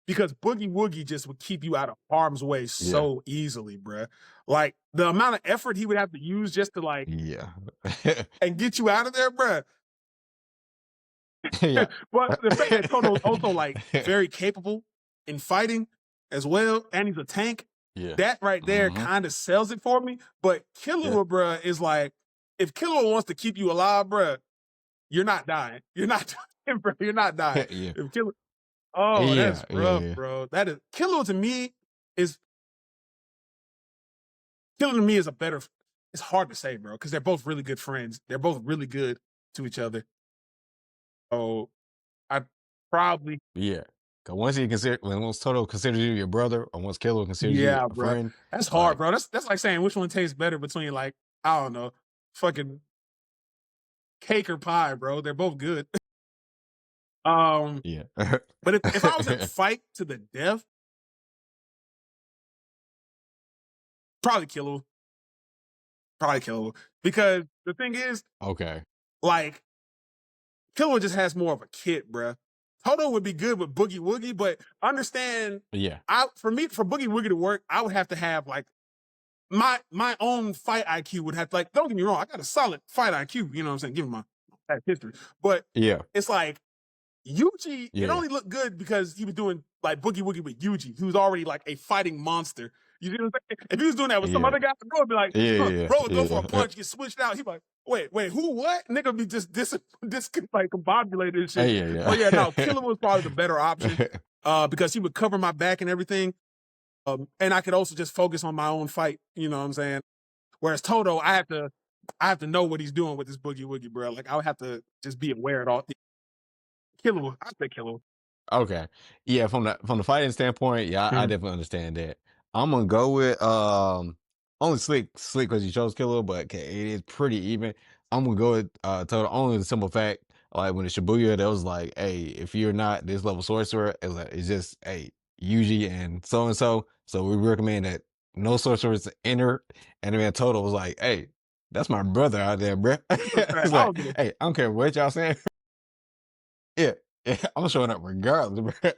because Boogie Woogie just would keep you out of harm's way Yeah, so easily, bruh. Like the amount of effort he would have to use just to like yeah, and get you out of there, bruh. yeah, But the fact that Toto's also like very capable in fighting as well, and he's a tank, yeah. that right there Hmm. kind of sells it for me. But Yeah, Killua, bruh, is like if Killua wants to keep you alive, bruh, you're not dying. You're not dying, bro. You're not dying. yeah, If Killua, oh, yeah, that's rough, yeah, bro. That is Killua to me is Killua to me is a better. It's hard to say, bro, because they're both really good friends. They're both really good to each other. So I probably, yeah. Cause once Toto considers you your brother, or once Killua considers you yeah, a bro. friend, That's hard, like bro. That's like saying which one tastes better between like I don't know, fucking cake or pie, bro. They're both good. Um, yeah, but if I was in a fight to the death, probably Killua, probably Killua, because the thing is, okay, like Killua just has more of a kit, bruh. Toto would be good with Boogie Woogie, but understand, yeah, for me, for Boogie Woogie to work, I would have to have like my own fight IQ would have to, like, don't get me wrong, I got a solid fight IQ, you know what I'm saying, given my past history. But yeah, it's like Yuji, it yeah, only looked good because he was doing like Boogie Woogie with Yuji, who's already like a fighting monster. You see what I'm saying? If he was doing that with some yeah, other guy, bro would be like, huh, yeah, bro would go for a yeah, punch, get switched out. He'd be like, wait, who, what? Nigga would be just like combobulated and shit. yeah, So yeah, no, yeah. Killer was probably the better option because he would cover my back and everything. And I could also just focus on my own fight. You know what I'm saying? Whereas Toto, I have to know what he's doing with this Boogie Woogie, bro. Like I would have to just be aware at all. Killer, I say Killer. Okay. Yeah, from the fighting standpoint, yeah, I Mm. definitely understand that. I'm gonna go with only Slick because you chose Killer, but okay, it is pretty even. I'm gonna go with Total only the simple fact, like when the Shibuya, that was like, hey, if you're not this level sorcerer, it's just hey, Yuji and so. So we recommend that no sorcerers enter. And then Total was like, hey, that's my brother out there, bro. I It's like, don't give a hey, I don't care what y'all saying. Yeah, yeah, I'm showing up regardless, bro.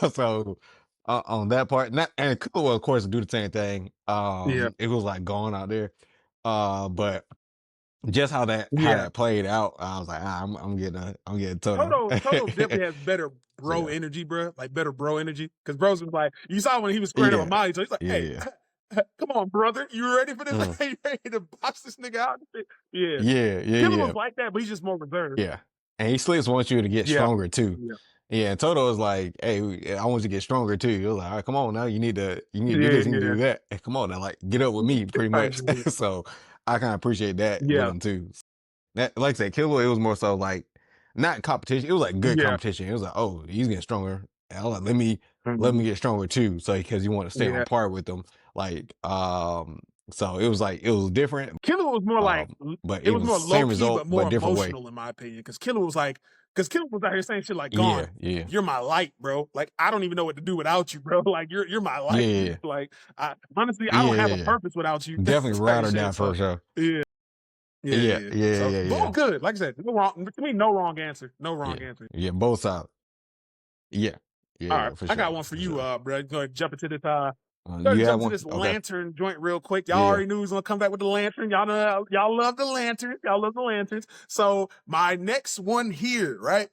So on that part, not and Cooper will of course do the same thing. yeah. It was like going out there, but just how Yeah. that played out, I was like, I'm getting Toto. Toto definitely has better So bro yeah, energy, bro. Like better bro energy. Cause bros was like, you saw when he was squaring up with yeah, Molly, so he's like, hey, yeah, Come on, brother. You ready for this? Mm. You ready to box this nigga out? Yeah. Yeah, yeah, Killer yeah, was like that, but he's just more reserved. yeah. And he slips wants you to get Yeah. stronger too. Yeah. Yeah, and Toto is like, "Hey, I want you to get stronger too." You're like, "All right, come on now. You need to do Yeah. this. You need to Yeah. do that. Hey, come on now, like get up with me, pretty Type much." shit. So I kind of appreciate that with Yeah. him too. That, like I said, Killer, it was more so like not competition. It was like good Yeah. competition. It was like, oh, he's getting stronger. And I was like, let me Mhm. get stronger too. So because you want to stay on Yeah. par with them, like so it was like it was different, Killer was more like but it it was was more low same key, result but but more different way. emotional in my opinion. Because Killer was out here saying shit like, "Gone, Yeah, yeah, you're my light, bro. Like I don't even know what to do without you, bro. Like you're my yeah, light. yeah, Like honestly, I yeah, don't have yeah, a yeah. purpose without you." Definitely Type ride or die shit. So for sure. yeah, yeah, Yeah, yeah. yeah, So yeah, both yeah, good. Like I said, no wrong to me. No wrong answer. No wrong yeah, answer. yeah. Both sides. Yeah, yeah, All right, yeah, for I got sure, one for for you, sure. bro. Go ahead, jump into this. Go ahead You and have jump into one? this Okay. lantern joint real quick. Y'all Yeah, yeah. already knew he was gonna come back with the lantern. Y'all know y'all love the lantern. Y'all love the lanterns. So my next one here, right?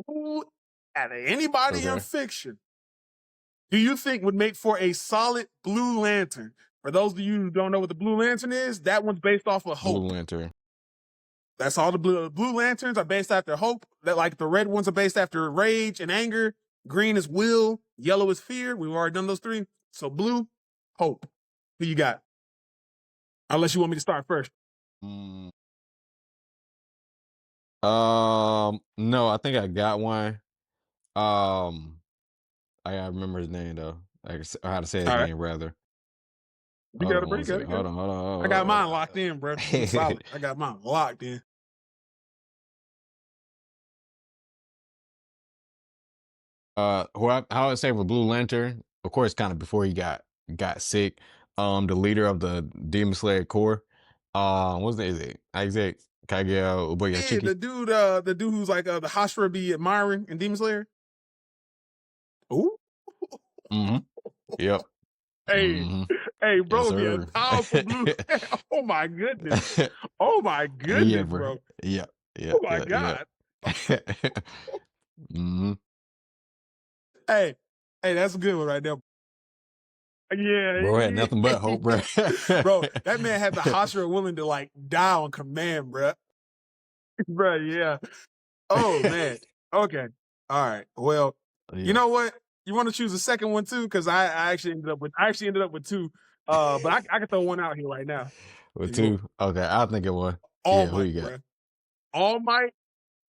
Who out of anybody in Okay. fiction do you think would make for a solid Blue Lantern? For those of you who don't know what the Blue Lantern is, that one's based off of Blue hope. Lantern. That's all the blue lanterns are based after hope. That like the red ones are based after rage and anger. Green is will. Yellow is fear. We've already done those three. So blue, hope. Who you got? Unless you want me to start first. Mm. No, I think I got one. Um, I gotta remember his name though. Like or how to say his All right. name rather. You Hold got it, on bro. one You got second. it. You got Hold it. on, hold I got on. mine locked in, bro. I'm solid. I got mine locked in. How I say for Blue Lantern, of course, kind of before he got sick. The leader of the Demon Slayer Corps. What's the is it? Isaac Kageo Yeah, Oboyashiki. the dude who's like the Hashira be admiring in Demon Slayer. Ooh. Mm-hmm. Yep. Hey, Mm-hmm. hey, Yes, bro, be a sir. powerful blue. Oh my goodness. Oh my Yeah, goodness, bro. bro. Yeah, yeah, Oh my yeah, yeah. god. Mhm. Hey, hey, that's a good one right there. Yeah, Bro had nothing but hope, bro. bro, that man had the Hashira willing to like die on command, bro. Bro, yeah. Oh man. Okay. All right. Well, you Yeah, know what? You want to choose a second one too? Because I actually ended up with two. But I can throw one out here right now with if you want. two. Okay, I'll think of one. All Yeah, who Might, you got? bro. All Might,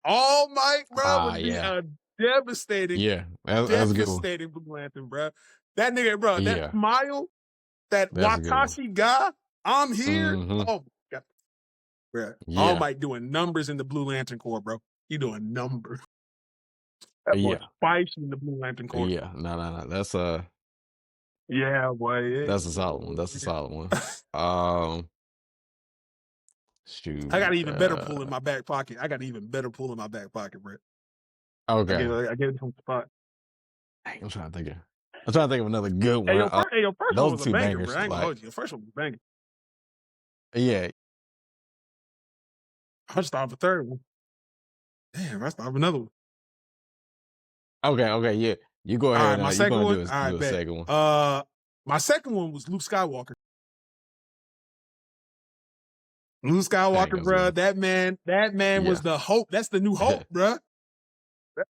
All Might, bro, Ah, would be yeah, a devastating, yeah. That's a good one. devastating Blue Lantern, bro. That nigga, bro, that Yeah, smile, that that's a good one. Watashi guy, I'm here. Hmm. Oh my god, bro. All Yeah, Might doing numbers in the Blue Lantern Corps, bro. He doing numbers. That boy yeah, spicy in the Blue Lantern Corps. yeah. No, no, no. Yeah, boy. That's a solid one. That's a solid one. Um, I got shoot. an even better pull in my back pocket. I got an even better pull in my back pocket, bro. Okay. I gave it some spot. Dang, I'm trying to think of another good Hey, one. your first one Those was are a two banger, bro. bangers. I ain't gonna Like, hold you. Your first one was a banger. yeah. I just thought of a third one. Damn, I thought of another one. Okay, okay, yeah. You go All right, ahead. my You second gonna one. do a All right, bet. second one? My second one was Luke Skywalker. Luke Dang, Skywalker, that's a good bro. one. That man was Yeah. the hope. That's the new hope, bro.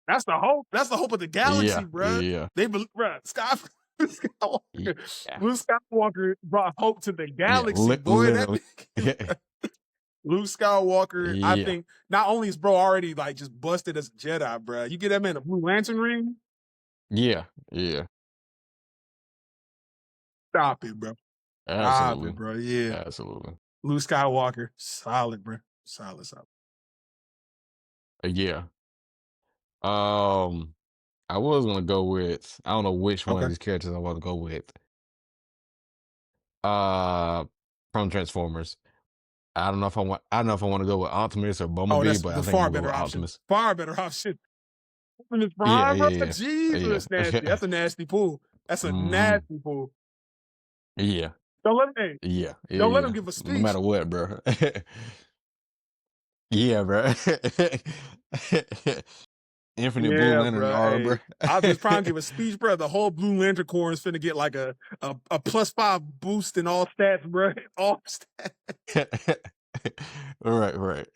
That's the hope. That's the hope of the galaxy, Yeah, bro. yeah, They believe, bro. Luke yeah, Skywalker. Luke Skywalker brought hope to the yeah. galaxy, boy. That Literally. Luke Skywalker. I Yeah, think not only is bro already like just busted as a Jedi, bro. You get that man a Blue Lantern ring. yeah, yeah. Stop it, bro. Stop it, Absolutely, bro. Yeah, absolutely. Luke Skywalker, solid, bro. Solid, solid. Yeah. Um, I was gonna go with. I don't know which one of Okay. these characters I want to go with. Uh, from Transformers. I don't know if I want. I don't know if I want to go with Optimus or Oh, Bumblebee, that's but I the think I'm far gonna go better with option. Optimus. Far better option. Optimus Yeah, Prime, bro. yeah, yeah, Jesus, nasty. yeah. That's a nasty pull. That's a Hmm. nasty pull. Yeah, Don't let him. Hey, yeah, yeah, don't let him yeah. give a No speech. matter what, bro. Yeah, bro. Infinite Blue Yeah, Lantern bro. aura, bro. Hey, Optimus Prime give a speech, bro. The whole Blue Lantern Corps is finna get like a +5 boost in all stats, bro. All stats. Right, right.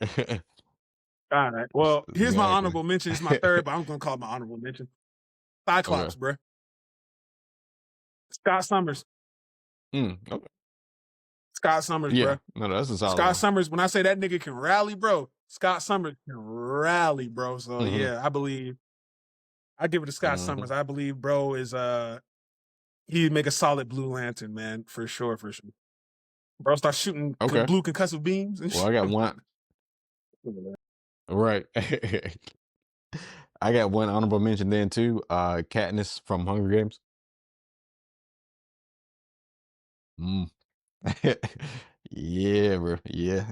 All right. Well, here's my Exactly. honorable mention. It's my third, but I'm gonna call it my honorable mention. Okay. Cyclops, bro. Scott Summers. Okay. Scott Summers, Yeah. bro. No, no, that's a solid Scott one. Summers. When I say that nigga can rally, bro, Scott Summers can rally, bro. So Mhm. yeah, I give it to Scott Mhm. Summers. I believe, bro, is he'd make a solid Blue Lantern, man, for sure, for sure. Bro, start shooting Okay. blue concussive beams and Well, shit. I got one. Right. I got one honorable mention then too. Katniss from Hunger Games. Mm. Yeah, bro. Yeah.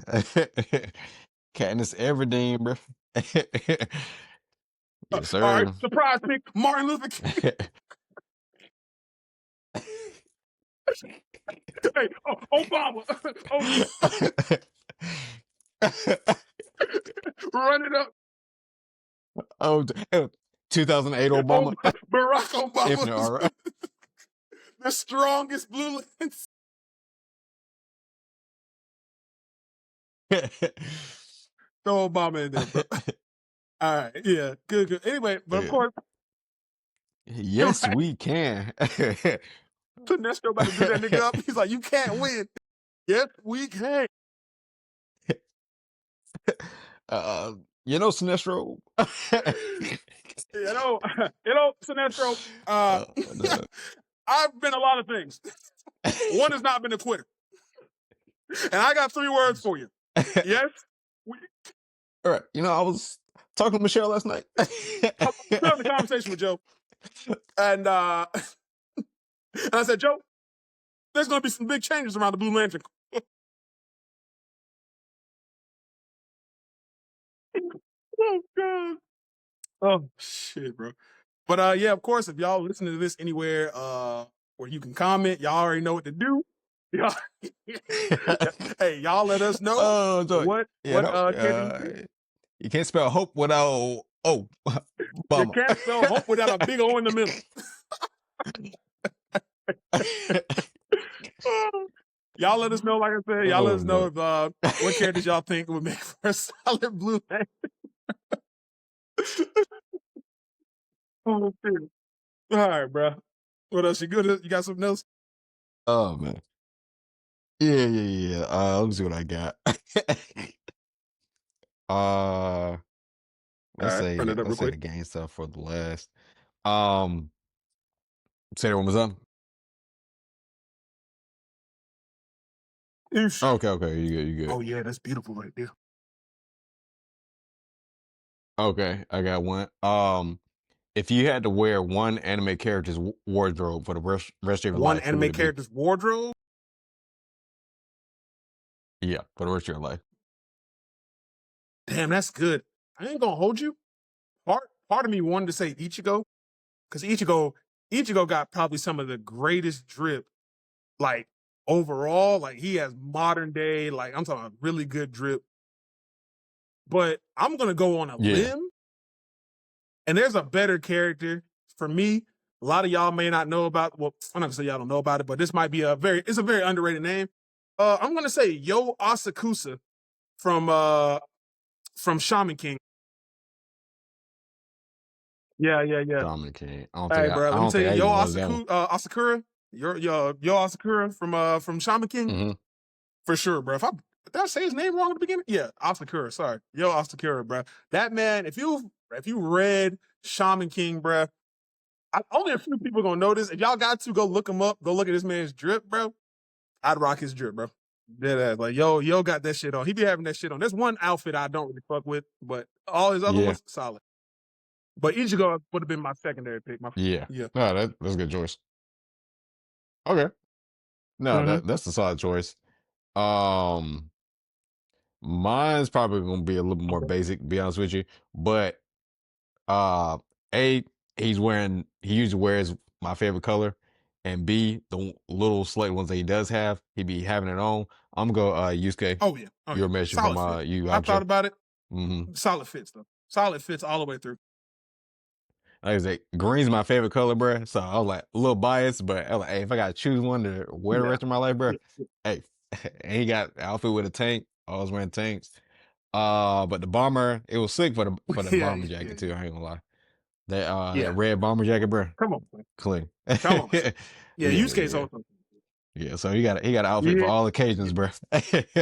Katniss Everdeen, bro. Yes, All right, sir. surprise pick, Martin Luther King. Hey, Obama. Run it up. Oh, 2008 Obama. Barack Obama Infinite is aura. the strongest blue lens. Throw Obama in there, bro. All right, yeah, good, good. Anyway, but of Yeah. course, Yes, right, we can. Sinestro about to do that nigga up. He's like, you can't win. Yes, we can. uh, Sinestro. Sinestro. No. I've been a lot of things. One has not been a quitter, and I got 3 words for you. Yes, we, All right. I was talking to Michelle last night. I was having a conversation with Joe, and and I said, Joe, there's going to be some big changes around the Blue Lantern. Oh god. Oh shit, bro. But yeah, of course, if y'all listen to this anywhere where you can comment, y'all already know what to do. Y'all, hey, y'all let us know Oh, so, what no, character you think. you can't spell hope without You bummer. can't spell hope without a big O in the middle. Y'all let us know, like I said, y'all let Oh us know no. if what characters y'all think would make for a solid blue man. Oh, shit. All right, bro. What else? You good? You got something else? Oh man. Yeah, yeah, yeah. Let me see what I got. uh All let's right, run say it up real let's say quick. the game stuff for the last. Um Say that one was up. Oosh. Okay, okay, you good, you good. Oh yeah, that's beautiful right there. Okay, I got one. If you had to wear one anime character's wardrobe for the rest of your One life, who would anime it be? character's wardrobe. Yeah, for the rest of your life. Damn, that's good. I ain't gonna hold you. Part of me wanted to say Ichigo because Ichigo got probably some of the greatest drip like overall. Like he has modern day, like I'm talking about really good drip. But I'm gonna go on a Yeah. limb, and there's a better character for me. A lot of y'all may not know about. Well, I'm not gonna say y'all don't know about it, but this might be it's a very underrated name. I'm gonna say Yo Asakusa from Shaman King. Yeah, yeah, yeah. Dominic King. Hey, bro, I let me don't tell think you, I Yo even watched that one. Asakura, Yo Asakura from Shaman King Hmm. for sure, bro. Did I say his name wrong at the beginning? Yeah, Asakura. Sorry, Yo Asakura, bro. That man, if you read Shaman King, bro, only a few people gonna know this. If y'all got to go look him up, go look at this man's drip, bro. I'd rock his drip, bro. Dead ass. Like, yo got that shit on. He be having that shit on. There's one outfit I don't really fuck with, but all his other Yeah, ones, solid. But Ichigo would have been my secondary pick. yeah. Yeah. No, that's a good choice. Okay. No, Mm-hmm. that's a solid choice. Um, Mine's probably gonna be a little more Okay. basic, to be honest with you. But uh A, he usually wears my favorite color. And B, the little select ones that he does have, he be having it on. I'm gonna go Yusuke. Oh yeah. Oh yeah. Your mention from Solid fit. Yu Yu I thought Hakusho. about it. Hmm. Solid fits though. Solid fits all the way through. Like I said, green's my favorite color, bro. So I was like a little biased, but I was like, hey, if I gotta choose one to wear the Yeah. rest of my life, bro, Yeah. hey, and he got the outfit with a tank. I was wearing tanks. But the bomber, it was sick for the Yeah. bomber Yeah. jacket too. I ain't gonna lie. That Yeah. red bomber jacket, bro, Come on, man. clean. Come on. Yeah, Yeah, use case yeah, also. yeah. So he got an outfit for Yeah. all Yeah. occasions, bro.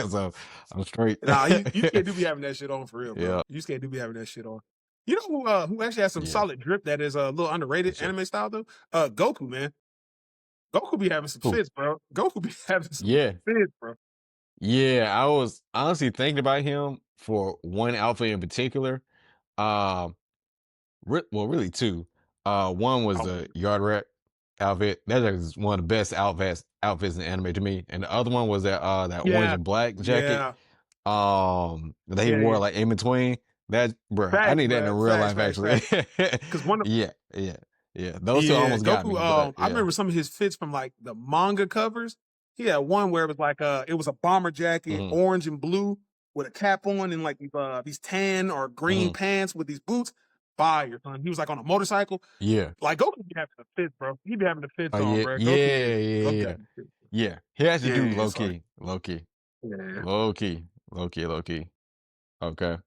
So I'm straight. Nah, you can't do be having that shit on for real, bro. Yeah, You can't do be having that shit on. You know who actually has some yeah, solid drip that is a little for underrated sure. anime style though? Goku, man. Goku be having some Who? fits, bro. Goku be having some Yeah, fits, bro. yeah. I was honestly thinking about him for one outfit in particular. Um, well, really two. One was Oh, the yard rat outfit. That is one of the best outfits in anime to me. And the other one was that orange yeah, and black jacket. yeah, That he yeah, wore yeah. like in between. That, bruh, I Facts, need that in bro. real Facts, life facts, actually. facts. Because one of Yeah, yeah, yeah. Those two yeah, almost got Goku. me, but I yeah. remember some of his fits from like the manga covers. He had one where it was like it was a bomber jacket, Hmm. orange and blue, with a cap on, and like these tan or green Hmm. pants with these boots. Fire, son. He was like on a motorcycle. Yeah. Like Goku be having the fits, bro. He be having the fits Oh on, yeah, bro. yeah, yeah, Goku got yeah. the fits. Yeah. He has to Yeah, do yeah, yeah. low Sorry. key, low key, Yeah. low key, low key, low key. Okay.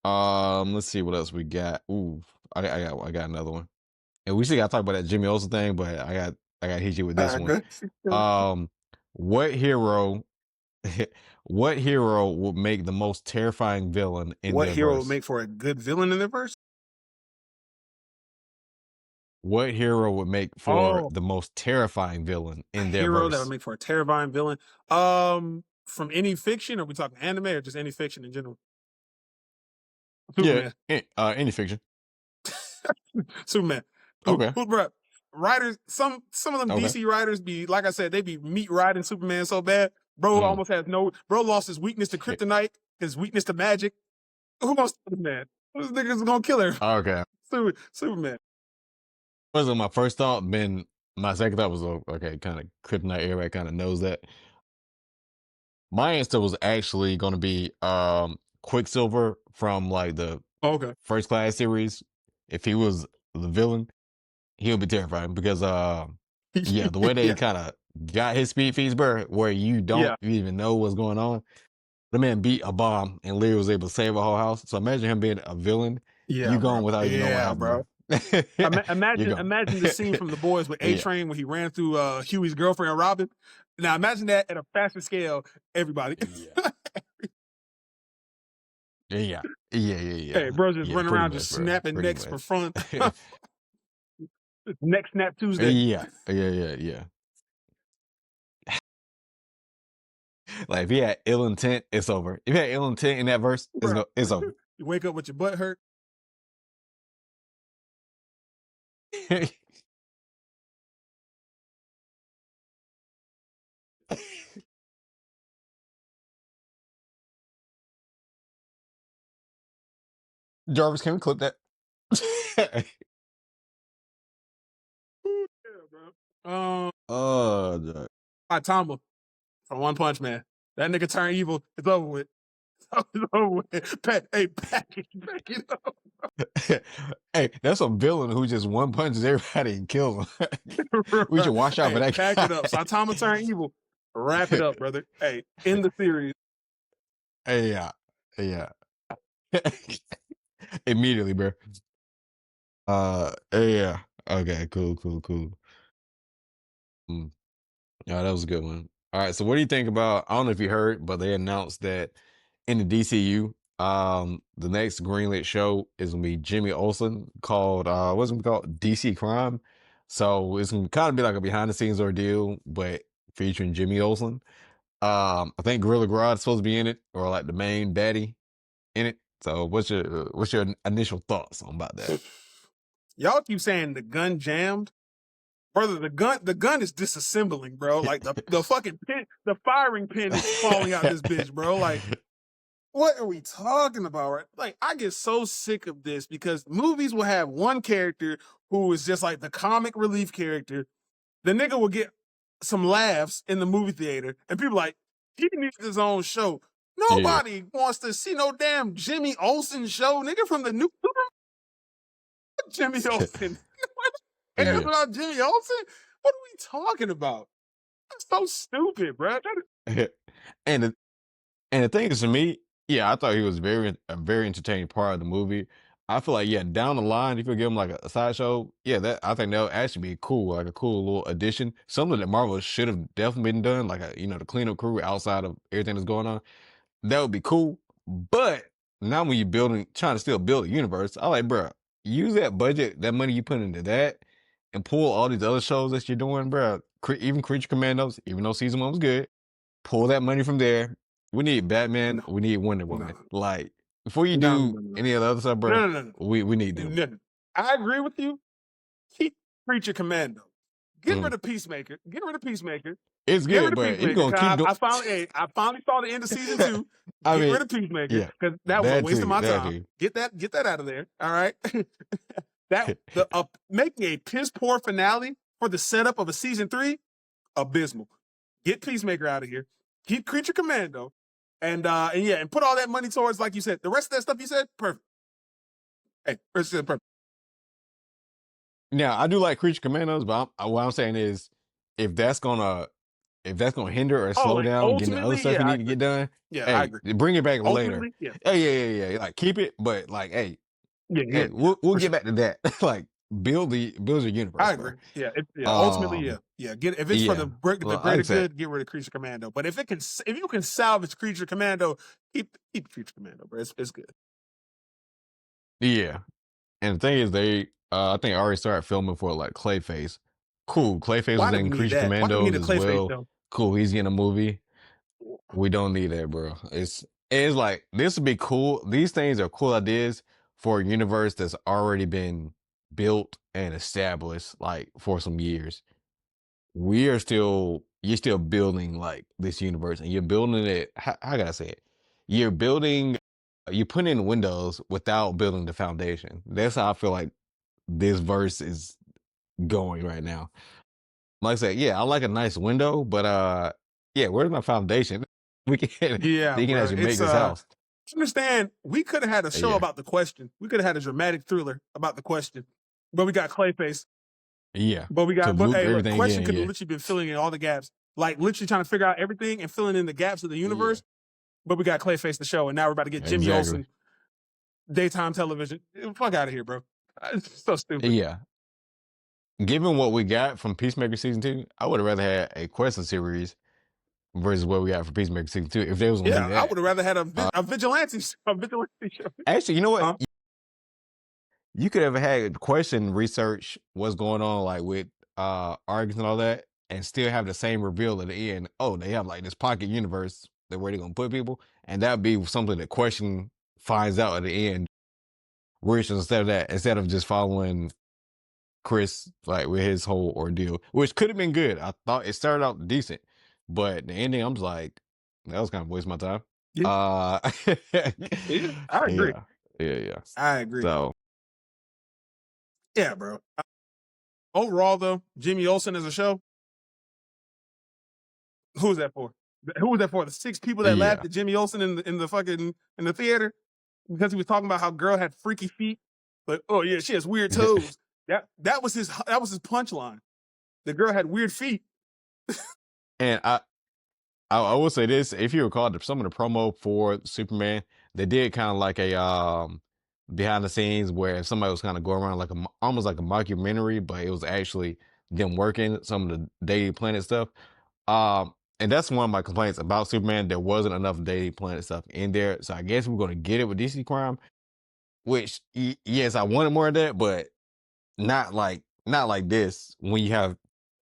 Let's see what else we got. Ooh, I got another one. And we still gotta talk about that Jimmy Olsen thing, but I got to hit you with All this right, one. good. Um, what hero, what hero would make the most terrifying villain in What their hero would verse? make for a good villain in their verse? What hero would make for Oh, the most terrifying villain a in their hero that would verse? make for a terrifying villain. From any fiction, are we talking anime or just any fiction in general? Yeah, Superman. any fiction. Superman. Okay, Bro? Writers, some of them okay. DC writers be like I said, they be meat riding Superman so bad. Bro Mm. almost has no. Bro lost his weakness to kryptonite, his weakness to magic. Who gonna stop this man? This nigga's gonna kill her. Okay. Superman. Wasn't my first thought. Been my second thought was okay, kind of kryptonite. Everybody kind of knows that. My answer was actually going to be Quicksilver from like the Okay. First Class series. If he was the villain, he would be terrifying because yeah, the way they Yeah. kind of got his speed feeds, bro, where you don't Yeah. even know what's going on. The man beat a bomb and literally was able to save a whole house. So imagine him being a villain. You Yeah, bro. gone without even knowing what Yeah, happened, bro. bro. You're gone. Imagine the scene from the boys with A Yeah, Train when he ran through Huey's girlfriend Robin. Now imagine that at a faster scale, everybody. yeah, yeah, yeah, yeah, Hey, yeah, bro, just yeah. running Pretty around just much, bro. snapping Pretty necks for much. fun. Neck snap Tuesday. Yeah, yeah, yeah, yeah. Like if he had ill intent, it's over. If he had ill intent in that verse, Bro, it's over. you wake up with your butt hurt. Jarvis, can we clip that? Yeah, bro. The- Tama from One Punch Man. That nigga turn evil. It's over with. It's over with. Pack it up. hey, that's a villain who just one punches everybody and kills them. We should watch out for Hey, that pack it up. guy. Saitama turn evil. Wrap it up, brother. Hey, in the series. Hey, yeah, yeah. Immediately, bro. Yeah. Okay, cool, cool, cool. Mm. Yeah, that was a good one. All right, so what do you think about? I don't know if you heard, but they announced that in the DCU, the next greenlit show is gonna be Jimmy Olsen called what's it called? DC Crime. So it's gonna kind of be like a behind the scenes ordeal, but featuring Jimmy Olsen. I think Gorilla Grodd is supposed to be in it, or like the main baddie in it. So what's your initial thoughts on about that? Y'all keep saying the gun jammed. Brother, the gun is disassembling, bro. Like the fucking pin, the firing pin is falling out this bitch, bro. Like, what are we talking about? Right? Like, I get so sick of this because movies will have one character who is just like the comic relief character. The nigga will get some laughs in the movie theater, and people like, he needs his own show. Yeah, Nobody wants to see no damn Jimmy Olsen show, nigga, from the new. Jimmy Olsen. What cares Yeah. about Jimmy Olsen? What are we talking about? That's so stupid, bro. and the and the thing is, to me, yeah, I thought he was a very entertaining part of the movie. I feel like, yeah, down the line, if you give him like a sideshow, yeah, that I think that would actually be cool, like a cool little addition. Something that Marvel should have definitely been done, like the cleanup crew outside of everything that's going on. That would be cool. But now when you're trying to still build a universe, I like, bro, use that budget, that money you put into that, and pull all these other shows that you're doing, bro. Even Creature Commandos, even though season one was good, pull that money from there. We need Batman. No, We need Wonder no, Woman. no, Like before you no, no, do no, no, any of the other stuff, bro, no, no, no, we need no, them. no. I agree with you. Keep Preacher Commando. Get Mhm. rid of Peacemaker. Get rid of Peacemaker. It's Get rid good, of but if you're Peacemaker. gonna keep Cause doing, I finally saw the end of season two. I Get rid mean, of Peacemaker yeah, because that was a that waste of too, my that time. too. Get that out of there. All right. That the making a piss poor finale for the setup of a season three, abysmal. Get Peacemaker out of here. Keep Creature Commando, and yeah, and put all that money towards, like you said, the rest of that stuff you said, perfect. Hey, perfect. Now I do like Creature Commandos, but what I'm saying is, if that's gonna if that's gonna hinder or Oh, slow like down getting the other ultimately, stuff you yeah, I need to agree. get done, Yeah, I hey, agree. bring it back later. Ultimately, yeah, Hey, yeah. Like keep it, but like, yeah, hey, we'll for get sure. back to that. Like build your universe, I bro. agree. Yeah, yeah. Ultimately, yeah, Um, yeah. Get if it's for yeah. the Well, like I greater said, good, get rid of Creature Commando. But if you can salvage Creature Commando, keep Creature Commando, bro. It's good. yeah. And the thing is, I think I already started filming for like Clayface. Cool. Clayface Why was do we in need Creature that? Why do we need Commandos a as Clayface well. though? Cool. He's in a movie. We don't need that, bro. It's like this would be cool. These things are cool ideas for a universe that's already been built and established like for some years. You're still building like this universe, and you're building it. How can I say it? You're putting in windows without building the foundation. That's how I feel like this verse is going right now. Like I said, yeah, I like a nice window, but yeah, where's my foundation? We can Yeah, they can bro. actually make It's this house. understand. We could have had a show Yeah, about the question. We could have had a dramatic thriller about the question, but we got Clayface. yeah. To But loop hey, look, everything question in, could have yeah, literally been filling in all the gaps, like literally trying to figure out everything and filling in the gaps of the yeah, universe. But we got Clayface the show, and now we're about to get Jimmy exactly. Olsen daytime television. Fuck out of here, bro. It's so stupid. Yeah. Given what we got from Peacemaker season two, I would have rather had a question series versus what we got for Peacemaker season two. If they was gonna Yeah, do I that, would have rather had uh, a vigilante show. actually, you know what? Huh? You could have had question research what's going on, like with arguments and all that, and still have the same reveal at the end. Oh, they have like this pocket universe that where they're gonna put people, and that'd be something that question finds out at the end. Which instead of that, instead of just following Chris like with his whole ordeal, which could have been good. I thought it started out decent, but the ending, I'm just like, that was kind of waste my time. Yeah, Uh, yeah, I agree. yeah, yeah. I agree. So Yeah, bro. Overall, though, Jimmy Olsen as a show, who's that for? Who was that for? The six people that laughed yeah. at Jimmy Olsen in the fucking in the theater because he was talking about how girl had freaky feet. Like, oh yeah, she has weird toes. That was his punchline. The girl had weird feet. And I will say this: if you recall, some of the promo for Superman, they did kind of like a behind the scenes where somebody was kind of going around like almost like a mockumentary, but it was actually them working some of the Daily Planet stuff. And that's one of my complaints about Superman. There wasn't enough Daily Planet stuff in there, so I guess we're gonna get it with DC Crime. Which yes, I wanted more of that, but not like this when you have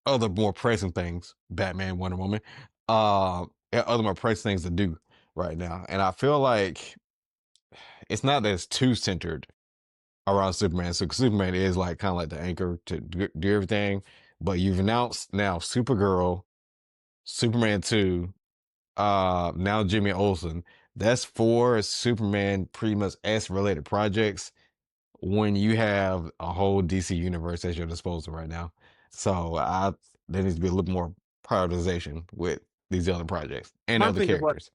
other more pressing things, Batman, Wonder Woman, and other more pressing things to do right now. And I feel like it's not that it's too centered around Superman. So Superman is like kind of like the anchor to do everything. But you've announced now Supergirl, Superman 2, now Jimmy Olsen. That's four Superman pretty much S related projects when you have a whole DC universe at your disposal right now. So there needs to be a little more prioritization with these other projects and My other thing is like, characters.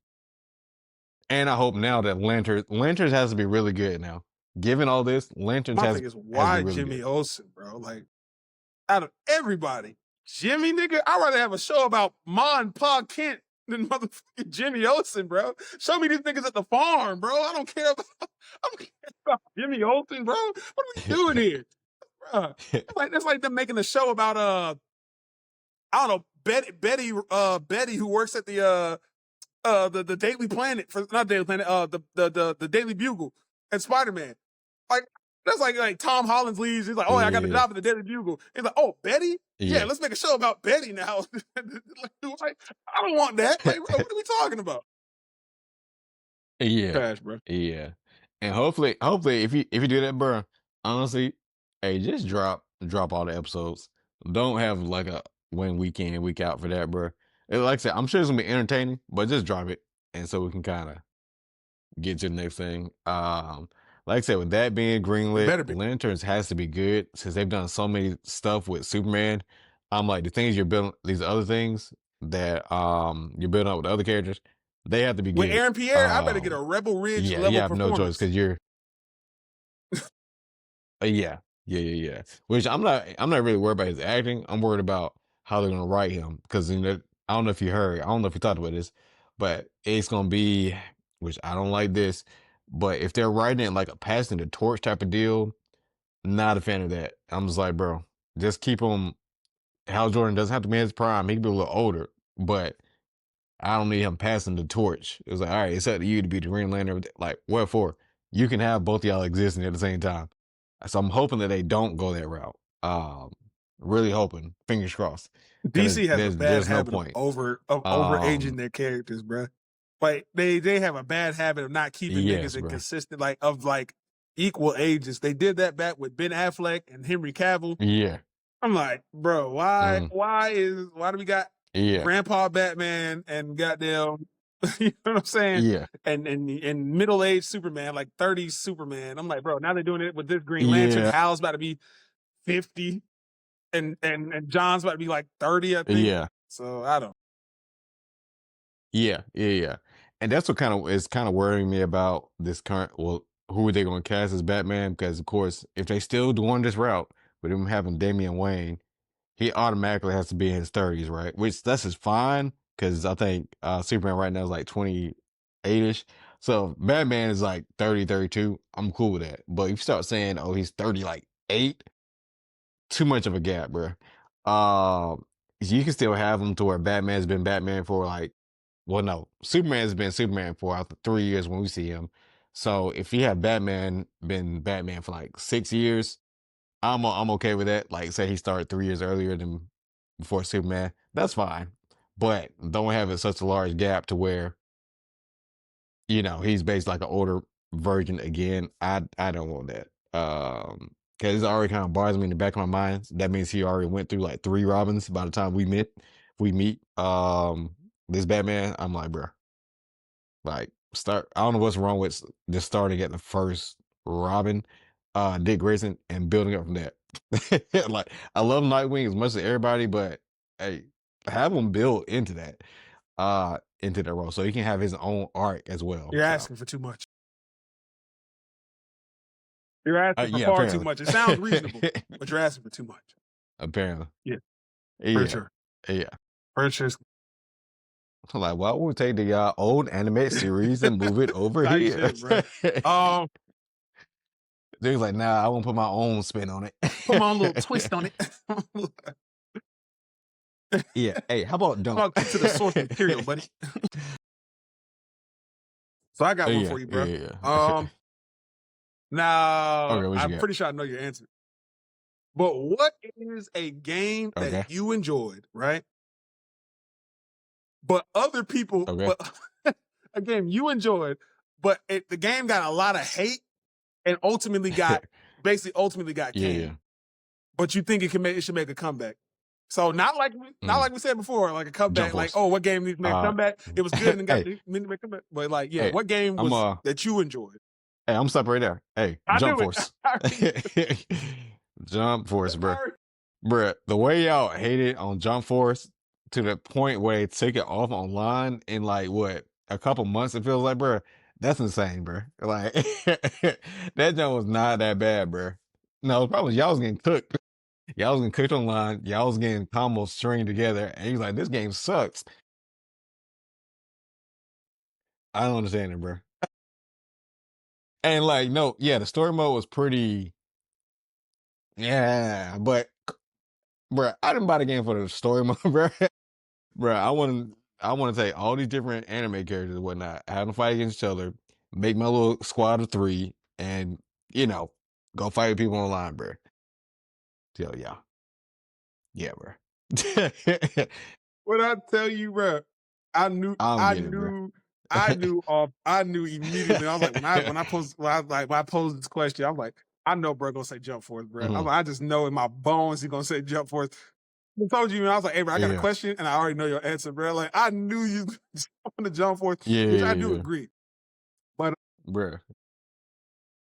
And I hope now that Lanterns has to be really good now. given all this, Lanterns My thing is, has why been really Jimmy good. Olsen, bro? Like, out of everybody, Jimmy, nigga, I'd rather have a show about Ma and Pa Kent than motherfucking Jimmy Olsen, bro. Show me these niggas at the farm, bro. I don't care about Jimmy Olsen, bro. What are we doing here, bro? That's like them making a show about I don't know, Betty, who works at the Daily Planet for not Daily Planet, the Daily Bugle and Spider Man. Like that's like Tom Holland leaves. He's like, oh, I got a Yeah, job at the Daily Bugle. He's like, oh, Betty. Yeah, yeah, let's make a show about Betty now. Like, I don't want that. Like, bro, what are we talking about? yeah, Trash, bro. yeah. And hopefully, if you do that, bro, honestly, hey, just drop all the episodes. Don't have like a one week in, week out for that, bro. And like I said, I'm sure it's gonna be entertaining, but just drop it, and so we can kind of get to the next thing. Like I said, with that being It greenlit, better be. Lanterns has to be good since they've done so many stuff with Superman. I'm like the things you're building, these other things that you're building up with other characters, they have to be With good. Aaron Pierre, I better get a Rebel Ridge Yeah, you level have no choice performance. because you're yeah, yeah. Which I'm not really worried about his acting. I'm worried about how they're gonna write him because I don't know if you heard, I don't know if you talked about this, but it's gonna be, which I don't like this, but if they're writing it like a passing the torch type of deal, not a fan of that. I'm just like, bro, just keep him. Hal Jordan doesn't have to be in his prime. He can be a little older, but I don't need him passing the torch. It was like, all right, it's up to you to be the Green Lantern. Like, what for? You can have both of y'all existing at the same time. So I'm hoping that they don't go that route. Really hoping, fingers crossed, because DC has a bad there's no habit of point. overaging Um, their characters, bro. Like they have a bad habit of not keeping niggas yes, in bro. consistent like equal ages. They did that back with Ben Affleck and Henry Cavill. Yeah, I'm like, bro, why mm, why do we got yeah, Grandpa Batman and goddamn you know what I'm saying? yeah, And middle aged Superman, like 30s Superman. I'm like, bro, now they're doing it with this Green Lantern. yeah, Hal's about to be 50 and John's about to be like 30, I think. yeah, So I don't. yeah. And that's what kind of worrying me about this current. Well, who are they going to cast as Batman? Because of course, if they still doing this route with him having Damian Wayne, he automatically has to be in his 30s, right? Which that's just fine because I think Superman right now is like 28ish. So if Batman is like 30, 32. I'm cool with that. But if you start saying, oh, he's 30, like eight, too much of a gap, bro. You can still have him to where Batman's been Batman for like, well, no, Superman's been Superman for after 3 years when we see him. So if you have Batman been Batman for like 6 years, I'm okay with that. Like, say he started 3 years earlier than before Superman, that's fine. But don't have it such a large gap to where he's based like an older version again. I don't want that. Because it already kind of bothers me in the back of my mind. That means he already went through like three Robins by the time we meet this Batman. I'm like, bro, like start. I don't know what's wrong with just starting at the first Robin, Dick Grayson, and building up from that. Like I love Nightwing as much as everybody, but hey, have him build into that role so he can have his own arc as well. You're So asking for too much. You're asking for yeah, far too apparently, much. It sounds reasonable, but you're asking for too much. apparently, Yeah, for yeah, sure. yeah. For sure. So like, why would we take the old anime series and move it over Tight here? shit, bro. Um, They're like, nah, I want to put my own spin on put my own little twist it. on it. Yeah. Hey, how about don't? I'll keep to the source material, buddy. So I got one Yeah, for you, bro. yeah. Now Okay, what you I'm got? pretty sure I know your answer. But what is a game that Okay, you enjoyed, right? But other people, okay. but a game you enjoyed, but the game got a lot of hate and ultimately got Yeah, yeah. canned. But you think it should make a comeback. So not Mm. like we said before, like a Jump comeback, like, Force. oh, what game needs to make a Uh, comeback? It was good and then got hey, to make a comeback. But like, yeah, hey, what game I'm was that you enjoyed? hey, I'm stopping right there. Hey, I Jump knew it. Force. I already, Jump Force, I bro. already Bruh, the way y'all hated on Jump Force to the point where they took it off online in like what a couple months, it feels like, bruh. That's insane, bro. Like that joint was not that bad, bro. No, the problem is y'all was getting cooked. Y'all was getting cooked online. Y'all was getting combos stringed together, and you like, this game sucks. I don't understand it, bro. And like, no, yeah, the story mode was pretty, yeah, but bro, I didn't buy the game for the story mode, bro. Bro, I want to take all these different anime characters and whatnot, have them fight against each other, make my little squad of three, and you know, go fight people online, bro. So yeah, yeah, bro. What I tell you, bro, I knew, I don't I get it, bro. knew, I knew immediately. I was like, when I posed this question, I'm like, I know, bro, gonna say jump force, bro. I'm Mhm. like, I just know in my bones he's gonna say jump force. I told you, man, I was like, hey, bro, I got a Yeah, question, and I already know your answer, bro. Like, I knew you on the jump force, yeah, which yeah, I do yeah, agree. But bro.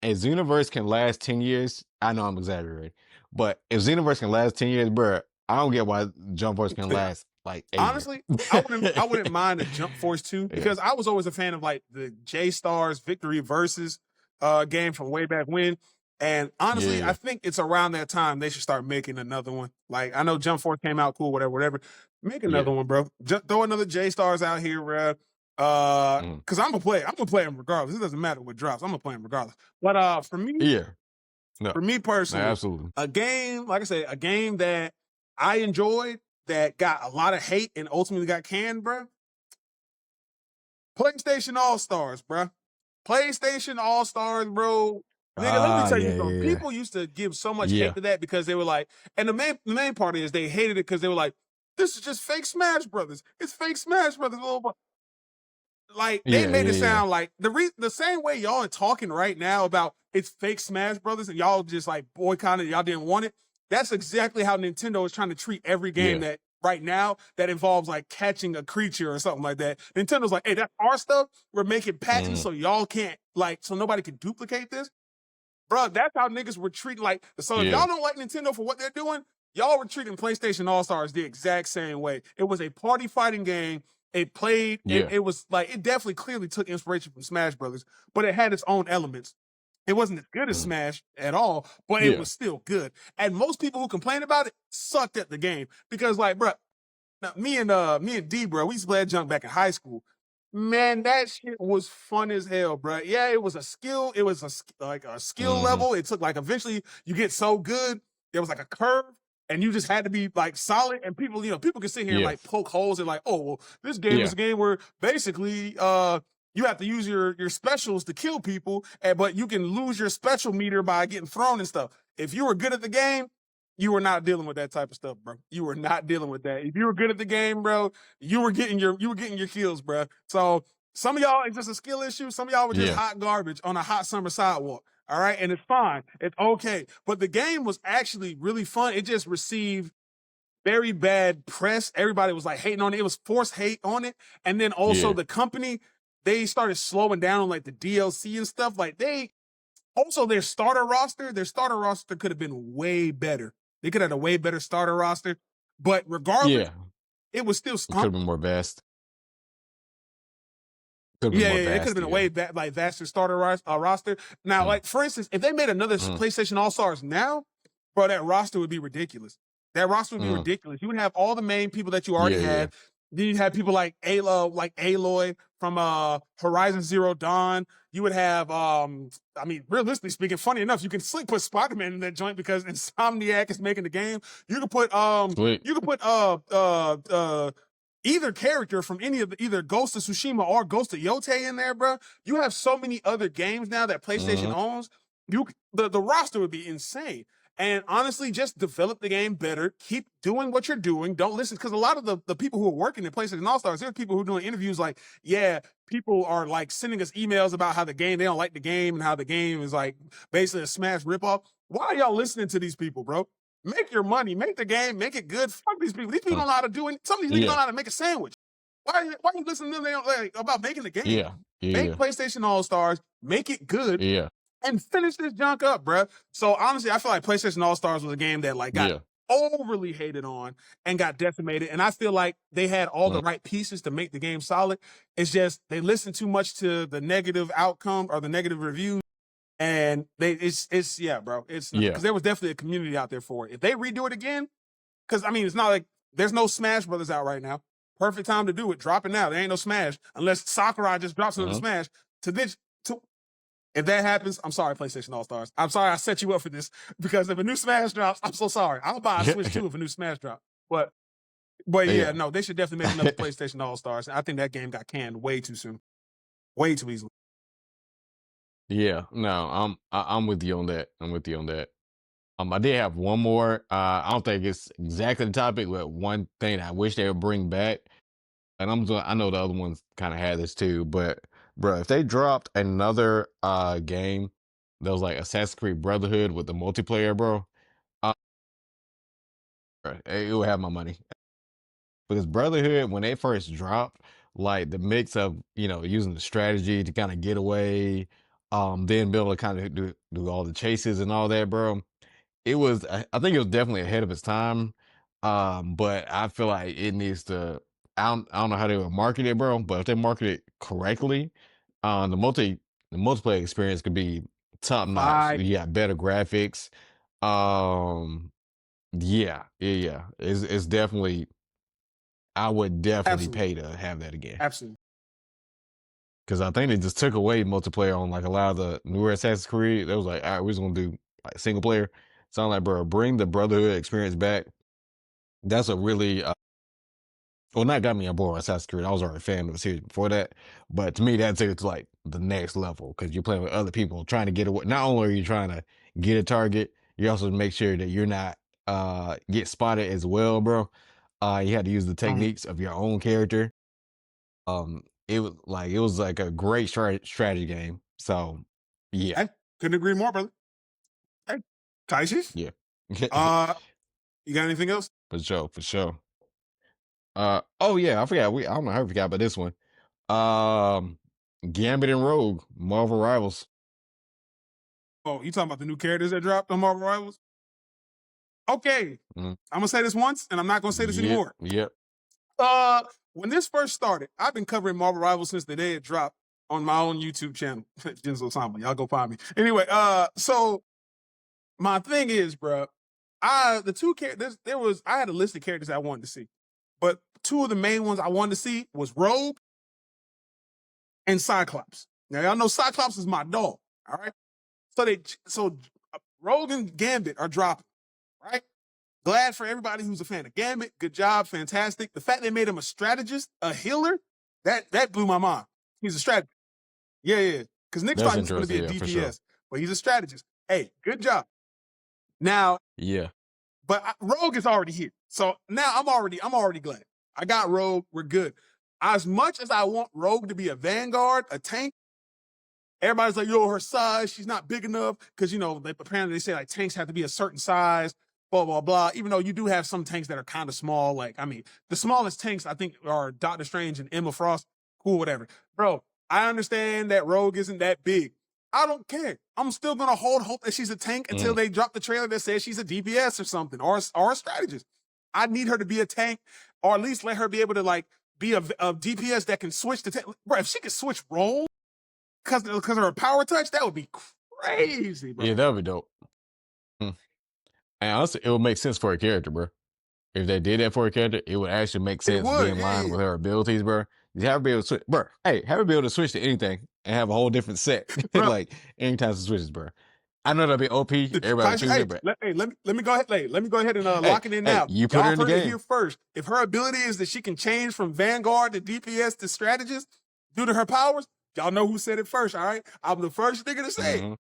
If Xenoverse can last 10 years, I know I'm exaggerating, but if Xenoverse can last 10 years, bro, I don't get why Jump Force can last like 8 years. honestly, I wouldn't mind a Jump Force 2 Yeah, because I was always a fan of like the J Stars Victory Versus game from way back when. And yeah, honestly, I yeah, think it's around that time they should start making another one. Like I know Jump Force came out cool, whatever, whatever. Make yeah. another one, bro. Just throw another J Stars out here, bro. Mhm. Cause I'm gonna play them regardless. It doesn't matter what drops. I'm gonna play them regardless. But Yeah, no, for me no, personally, absolutely. a game, like I said, a game that I enjoyed that got a lot of hate and ultimately got canned, bro. PlayStation All Stars, bro. PlayStation All Stars, bro. Nigga, let me Ah, tell you yeah, something. yeah, People used to give so much hate yeah, to that because they were like, and the main part is they hated it because they were like, this is just fake Smash Brothers. It's fake Smash Brothers. Like they yeah, made yeah, it yeah, sound like the same way y'all are talking right now about it's fake Smash Brothers and y'all just like boycotted, y'all didn't want it. That's exactly how Nintendo is trying to treat every game yeah. that right now that involves like catching a creature or something like that. Nintendo's like, hey, that's our stuff. We're making patents Mhm. so y'all can't like so nobody can duplicate this. Bro, that's how niggas were treating like so if Yeah, y'all don't like Nintendo for what they're doing, y'all were treating PlayStation All-Stars the exact same way. It was a party fighting game. yeah. It was like it definitely clearly took inspiration from Smash Brothers, but it had its own elements. It wasn't as good as Mhm. Smash at all, but it Yeah, was still good. And most people who complain about it sucked at the game because like, bro, now, me and D, bro, we used to play that junk back in high school. Man, that shit was fun as hell, bro. Yeah, it was a skill. It was like a skill mhm. level. It took like eventually you get so good. There was like a curve, and you just had to be like solid. And people, people can sit here and Yeah, like poke holes and like, oh, well, this game is yeah, a game where basically you have to use your specials to kill people, but you can lose your special meter by getting thrown and stuff. If you were good at the game, you were not dealing with that type of stuff, bro. You were not dealing with that. If you were good at the game, bro, you were getting your kills, bro. So some of y'all it's just a skill issue. Some of y'all were just yeah, hot garbage on a hot summer sidewalk. All right, and it's fine. It's okay. But the game was actually really fun. It just received very bad press. Everybody was like hating on it. It was forced hate on it. And then also yeah, the company, they started slowing down on like the DLC and stuff. Like they also their starter roster could have been way better. They could have had a way better starter roster. But regardless, yeah. it was still It could have been more vast. Could have been yeah, more yeah, it could have vast. been a Yeah. way like vaster starter roster. Now, Mm, like for instance, if they made another mm, PlayStation All Stars now, bro, that roster would be ridiculous. That roster would be mm. ridiculous. You would have all the main people that you already Yeah, yeah, had. Then you have people like Aloy from Horizon Zero Dawn. You would have I mean, realistically speaking, funny enough, you can slick put Spider-Man in that joint because Insomniac is making the game. You could put slick. either character from any of the either Ghost of Tsushima or Ghost of Yote in there, bro. You have so many other games now that PlayStation Mhm, owns. The roster would be insane. And honestly, just develop the game better. Keep doing what you're doing. Don't listen because a lot of the people who are working at PlayStation All Stars, there's people who are doing interviews like, yeah, people are like sending us emails about how the game they don't like the game and how the game is like basically a smash ripoff. Why are y'all listening to these people, bro? Make your money, make the game, make it good. Fuck these people. These people mm. don't know how to do it. Some of these niggas don't Yeah, know how to make a sandwich. Why are you listening to them about making the game? yeah, Make yeah, PlayStation All Stars, make it good, yeah, and finish this junk up, bruh. So honestly, I feel like PlayStation All Stars was a game that like got yeah. overly hated on and got decimated. And I feel like they had all Mm, the right pieces to make the game solid. It's just they listened too much to the negative outcome or the negative reviews. And it's yeah, bro. It's not yeah. because there was definitely a community out there for it. If they redo it again, because I mean, it's not like there's no Smash Brothers out right now. Perfect time to do it. Drop it now. There ain't no Smash unless Sakurai just drops another Mhm. Smash. To this, to if that happens, I'm sorry, PlayStation All Stars. I'm sorry I set you up for this because if a new Smash drops, I'm so sorry. I'll buy a Yeah. Switch too if a new Smash drop. But yeah, Yeah. no, they should definitely make another PlayStation All Stars. I think that game got canned way too soon, way too easily. Yeah. No, I'm with you on that. I'm with you on that. I did have one more. I don't think it's exactly the topic, but one thing I wish they would bring back, and I know the other ones kind of had this too, but bro, if they dropped another game that was like Assassin's Creed Brotherhood with the multiplayer, bro, uh, it would have my money. Because Brotherhood, when they first dropped, like the mix of using the strategy to kind of get away, then be able to kind of do all the chases and all that, bro. I think it was definitely ahead of its time. But I feel like it needs to. I don't know how they would market it, bro. But if they market it correctly, the multiplayer experience could be top notch. Bye. You got better graphics. Um, yeah. It's definitely. I would definitely Absolutely. pay to have that again. Absolutely. Because I think they just took away multiplayer on like a lot of the newer Assassin's Creed. They was like, all right, we're just gonna do like single player. So I'm like, bro, bring the Brotherhood experience back. That's a really well, not got me on board with Assassin's Creed. I was already a fan of the series before that, but to me, that takes it to like the next level because you're playing with other people trying to get away. Not only are you trying to get a target, you also make sure that you're not get spotted as well, bro. You had to use the Mhm. techniques of your own character. It was like a great strategy game. So yeah, Hey, couldn't agree more, brother. Hey, Kaishis, yeah, uh, you got anything else? for sure, for sure. Oh yeah, I forgot. I don't know how we forgot about this one. Um, Gambit and Rogue, Marvel Rivals. Oh, you talking about the new characters that dropped on Marvel Rivals? Okay, Mhm. I'm gonna say this once, and I'm not gonna say this Yep, anymore. yep. When this first started, I've been covering Marvel Rivals since the day it dropped on my own YouTube channel, Jinzo Samba. Y'all go find me. Anyway, so my thing is, bro, the two characters I had a list of characters I wanted to see, but two of the main ones I wanted to see was Rogue and Cyclops. Now y'all know Cyclops is my dog. All right, so Rogue and Gambit are dropping, right? Glad for everybody who's a fan of Gambit. Good job, fantastic. The fact they made him a strategist, a healer, that blew my mind. He's a strategist. Yeah. Because Nick That's thought he was going to be interesting. a Yeah, for sure. DPS, but he's a strategist. Hey, good job. Now, Yeah. Rogue is already here, so now I'm already glad. I got Rogue. We're good. As much as I want Rogue to be a vanguard, a tank, everybody's like, yo, her size, she's not big enough. Cause apparently they say like tanks have to be a certain size, blah, blah, blah. Even though you do have some tanks that are kind of small. Like, I mean, the smallest tanks I think are Doctor Strange and Emma Frost. Cool, whatever. Bro, I understand that Rogue isn't that big. I don't care. I'm still gonna hold hope that she's a tank until Mhm. they drop the trailer that says she's a DPS or something, or a strategist. I need her to be a tank, or at least let her be able to like be a DPS that can switch the tank. Bro, if she can switch roles because of her power touch, that would be crazy, bro. Yeah, that would be dope. Mm. And honestly, it would make sense for a character, bro. If they did that for a character, it would actually make It sense, be would, in yeah, line yeah. with her abilities, bro. You have her be able to switch, bro. Hey, have her be able to switch to anything and have a whole different set, Bro, like any types of switches, bro. I know that'd be OP. Everybody would Kaisha, choose hey, it, but let me go ahead, let me go ahead and hey, lock it in hey, now. you put Y'all her have in the heard it here game. first. If her ability is that she can change from Vanguard to DPS to strategist due to her powers, y'all know who said it first. All right, I'm the first nigga to say it. Hmm.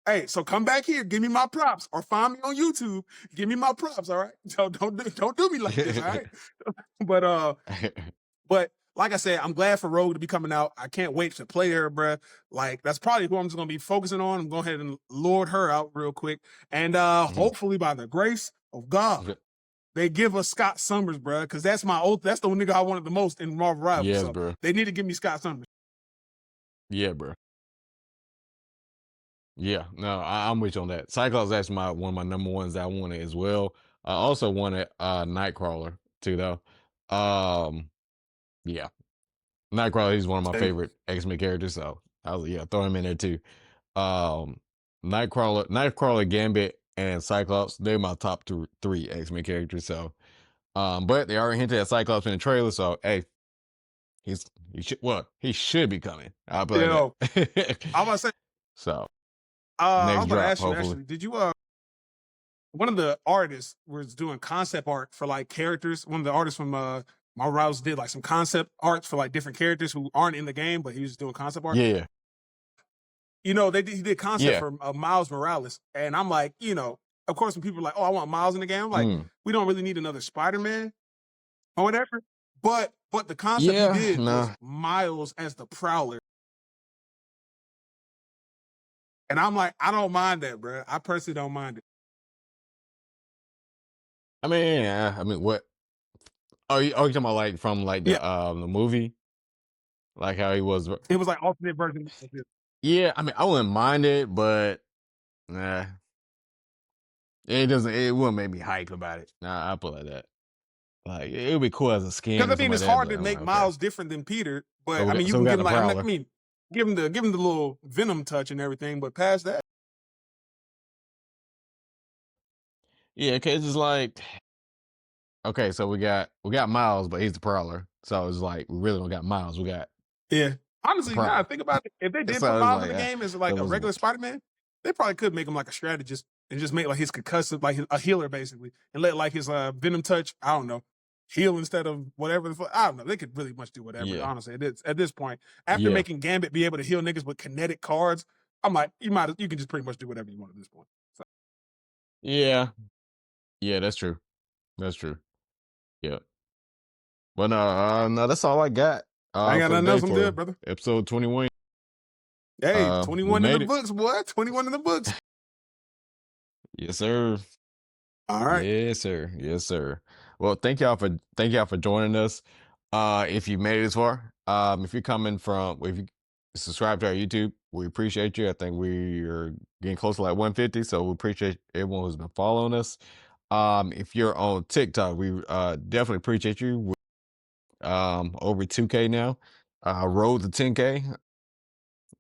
Hey, so come back here, give me my props, or find me on YouTube, give me my props. All right, don't do me like this. All right, but But like I said, I'm glad for Rogue to be coming out. I can't wait to play her, bruh. Like that's probably who I'm just gonna be focusing on. I'm going ahead and lord her out real quick, and Mhm. hopefully by the grace of God, they give us Scott Summers, bruh, because that's the nigga I wanted the most in Marvel Rivals. Yes, So bro. they need to give me Scott Summers. Yeah, bro. Yeah, no, I'm with you on that. Cyclops is actually one of my number ones that I wanted as well. I also wanted Nightcrawler too, though. Um, yeah, Nightcrawler. He's one of my Hey, favorite X Men characters, so I was yeah, throw him in there too. Um, Nightcrawler, Gambit, and Cyclops. They're my top three X Men characters. So, but they already hinted at Cyclops in the trailer, so hey, he should be coming. I'll you play know, that. I was about to say, So I was next about to drop, ask you hopefully. actually, did you one of the artists was doing concept art for like characters. One of the artists from Marvel Rivals did like some concept arts for like different characters who aren't in the game, but he was doing concept art. Yeah, You know, he did concept yeah. for Miles Morales, and I'm like, you know, of course, when people are like, "Oh, I want Miles in the game," I'm like, Mm. we don't really need another Spider Man or whatever. But the concept he Yeah, did was nah. Miles as the Prowler, and I'm like, I don't mind that, bro. I personally don't mind it. I mean, yeah. I mean, what? Oh, you talking about like from like Yeah, the movie, like how he was? it was like alternate version. Of it. Yeah, I mean, I wouldn't mind it, but nah, it doesn't. It wouldn't make me hype about it. Nah, I put it like that. Like it would be cool as a skin Because I or mean, something like it's that, hard but to I'm make like, okay. Miles different than Peter. So But I we mean, got, you so can we got give him the like I Prowler. mean, give him the little Venom touch and everything. But past that, Yeah, cause it's like okay, so we got Miles, but he's the Prowler. So it's like we really don't got Miles. We got yeah. the Honestly, now Prowler. think about it. If they did put So it's Miles in like the game as like that a was regular Spider-Man, they probably could make him like a strategist and just make like his concussive, like a healer basically, and let like his Venom touch. I don't know, heal instead of whatever the fuck. I don't know. They could really much do whatever. yeah, Honestly, at this point, after yeah, making Gambit be able to heal niggas with kinetic cards, I'm like, you can just pretty much do whatever you want at this point. So, yeah, yeah. That's true. That's true. Yeah. But no, that's all I got I ain't got for nothing today else. I'm good, for brother. episode 21. Hey, We 21 in the made it. books, boy. 21 in the books. Yes, sir. All right. Yes, sir. Yes, sir. Well, thank y'all for joining us. If you made it this far, if you're coming from if you subscribe to our YouTube, we appreciate you. I think we are getting close to like 150, so we appreciate everyone who's been following us. If you're on TikTok, we definitely appreciate you. Over 2K now. Road to 10K.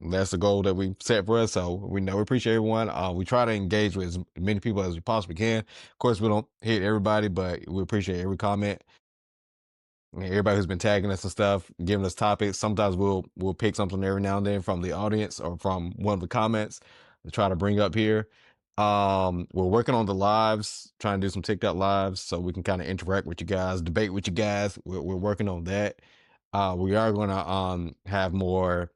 That's the goal that we set for us. So we know we appreciate everyone. We try to engage with as many people as we possibly can. Of course, we don't hit everybody, but we appreciate every comment. And everybody who's been tagging us and stuff, giving us topics. Sometimes we'll pick something every now and then from the audience or from one of the comments to try to bring up here. We're working on the lives, trying to do some TikTok lives so we can kind of interact with you guys, debate with you guys. We're working on that. We are going to have more,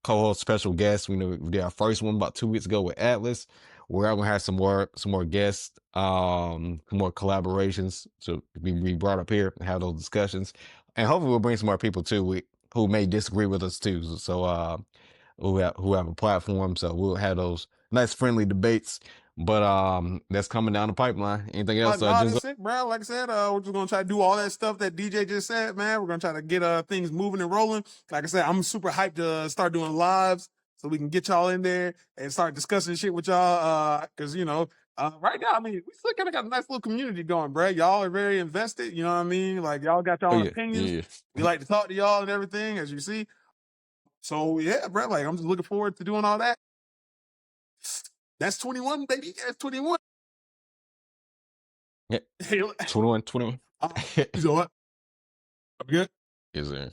co-host special guests. We know we did our first one about 2 weeks ago with Atlas. We're going to have some more guests, some more collaborations to be brought up here and have those discussions. And hopefully we'll bring some more people too who may disagree with us too. So who have a platform. So we'll have those nice friendly debates. But that's coming down the pipeline. Anything else, No, Jinzo? that's it, bro. Like I said, we're just gonna try to do all that stuff that DJ just said, man. We're gonna try to get things moving and rolling. Like I said, I'm super hyped to start doing lives so we can get y'all in there and start discussing shit with y'all. Because right now, I mean, we still kind of got a nice little community going, bro. Y'all are very invested. You know what I mean? Like y'all got y'all Oh own yeah, opinions. yeah. We like to talk to y'all and everything, as you see. So yeah, bro. Like I'm just looking forward to doing all that. That's 21, baby. That's 21. Yeah. Hey, 21, 21. you know what? I'm good. Is there?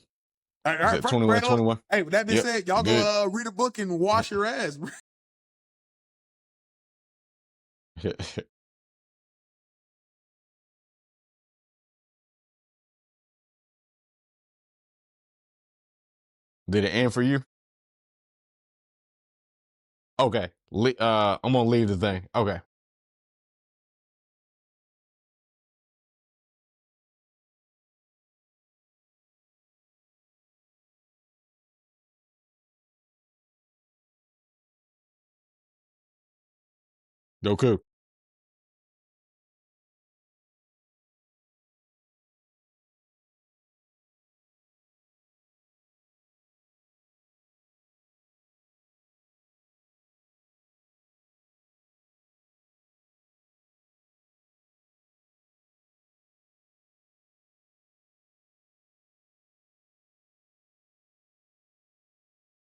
All right, You all right, said 21, Brandon. 21. Hey, with that being Yep. said, y'all Good. go read a book and wash your ass. Did it end for you? Okay. I'm gonna leave the thing. Okay. Goku.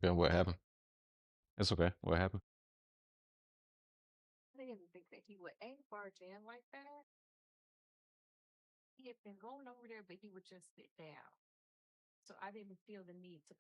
Yeah, what happened? It's okay. What happened? I didn't think that he would aim barge in like that. He had been going over there, but he would just sit down. So I didn't feel the need to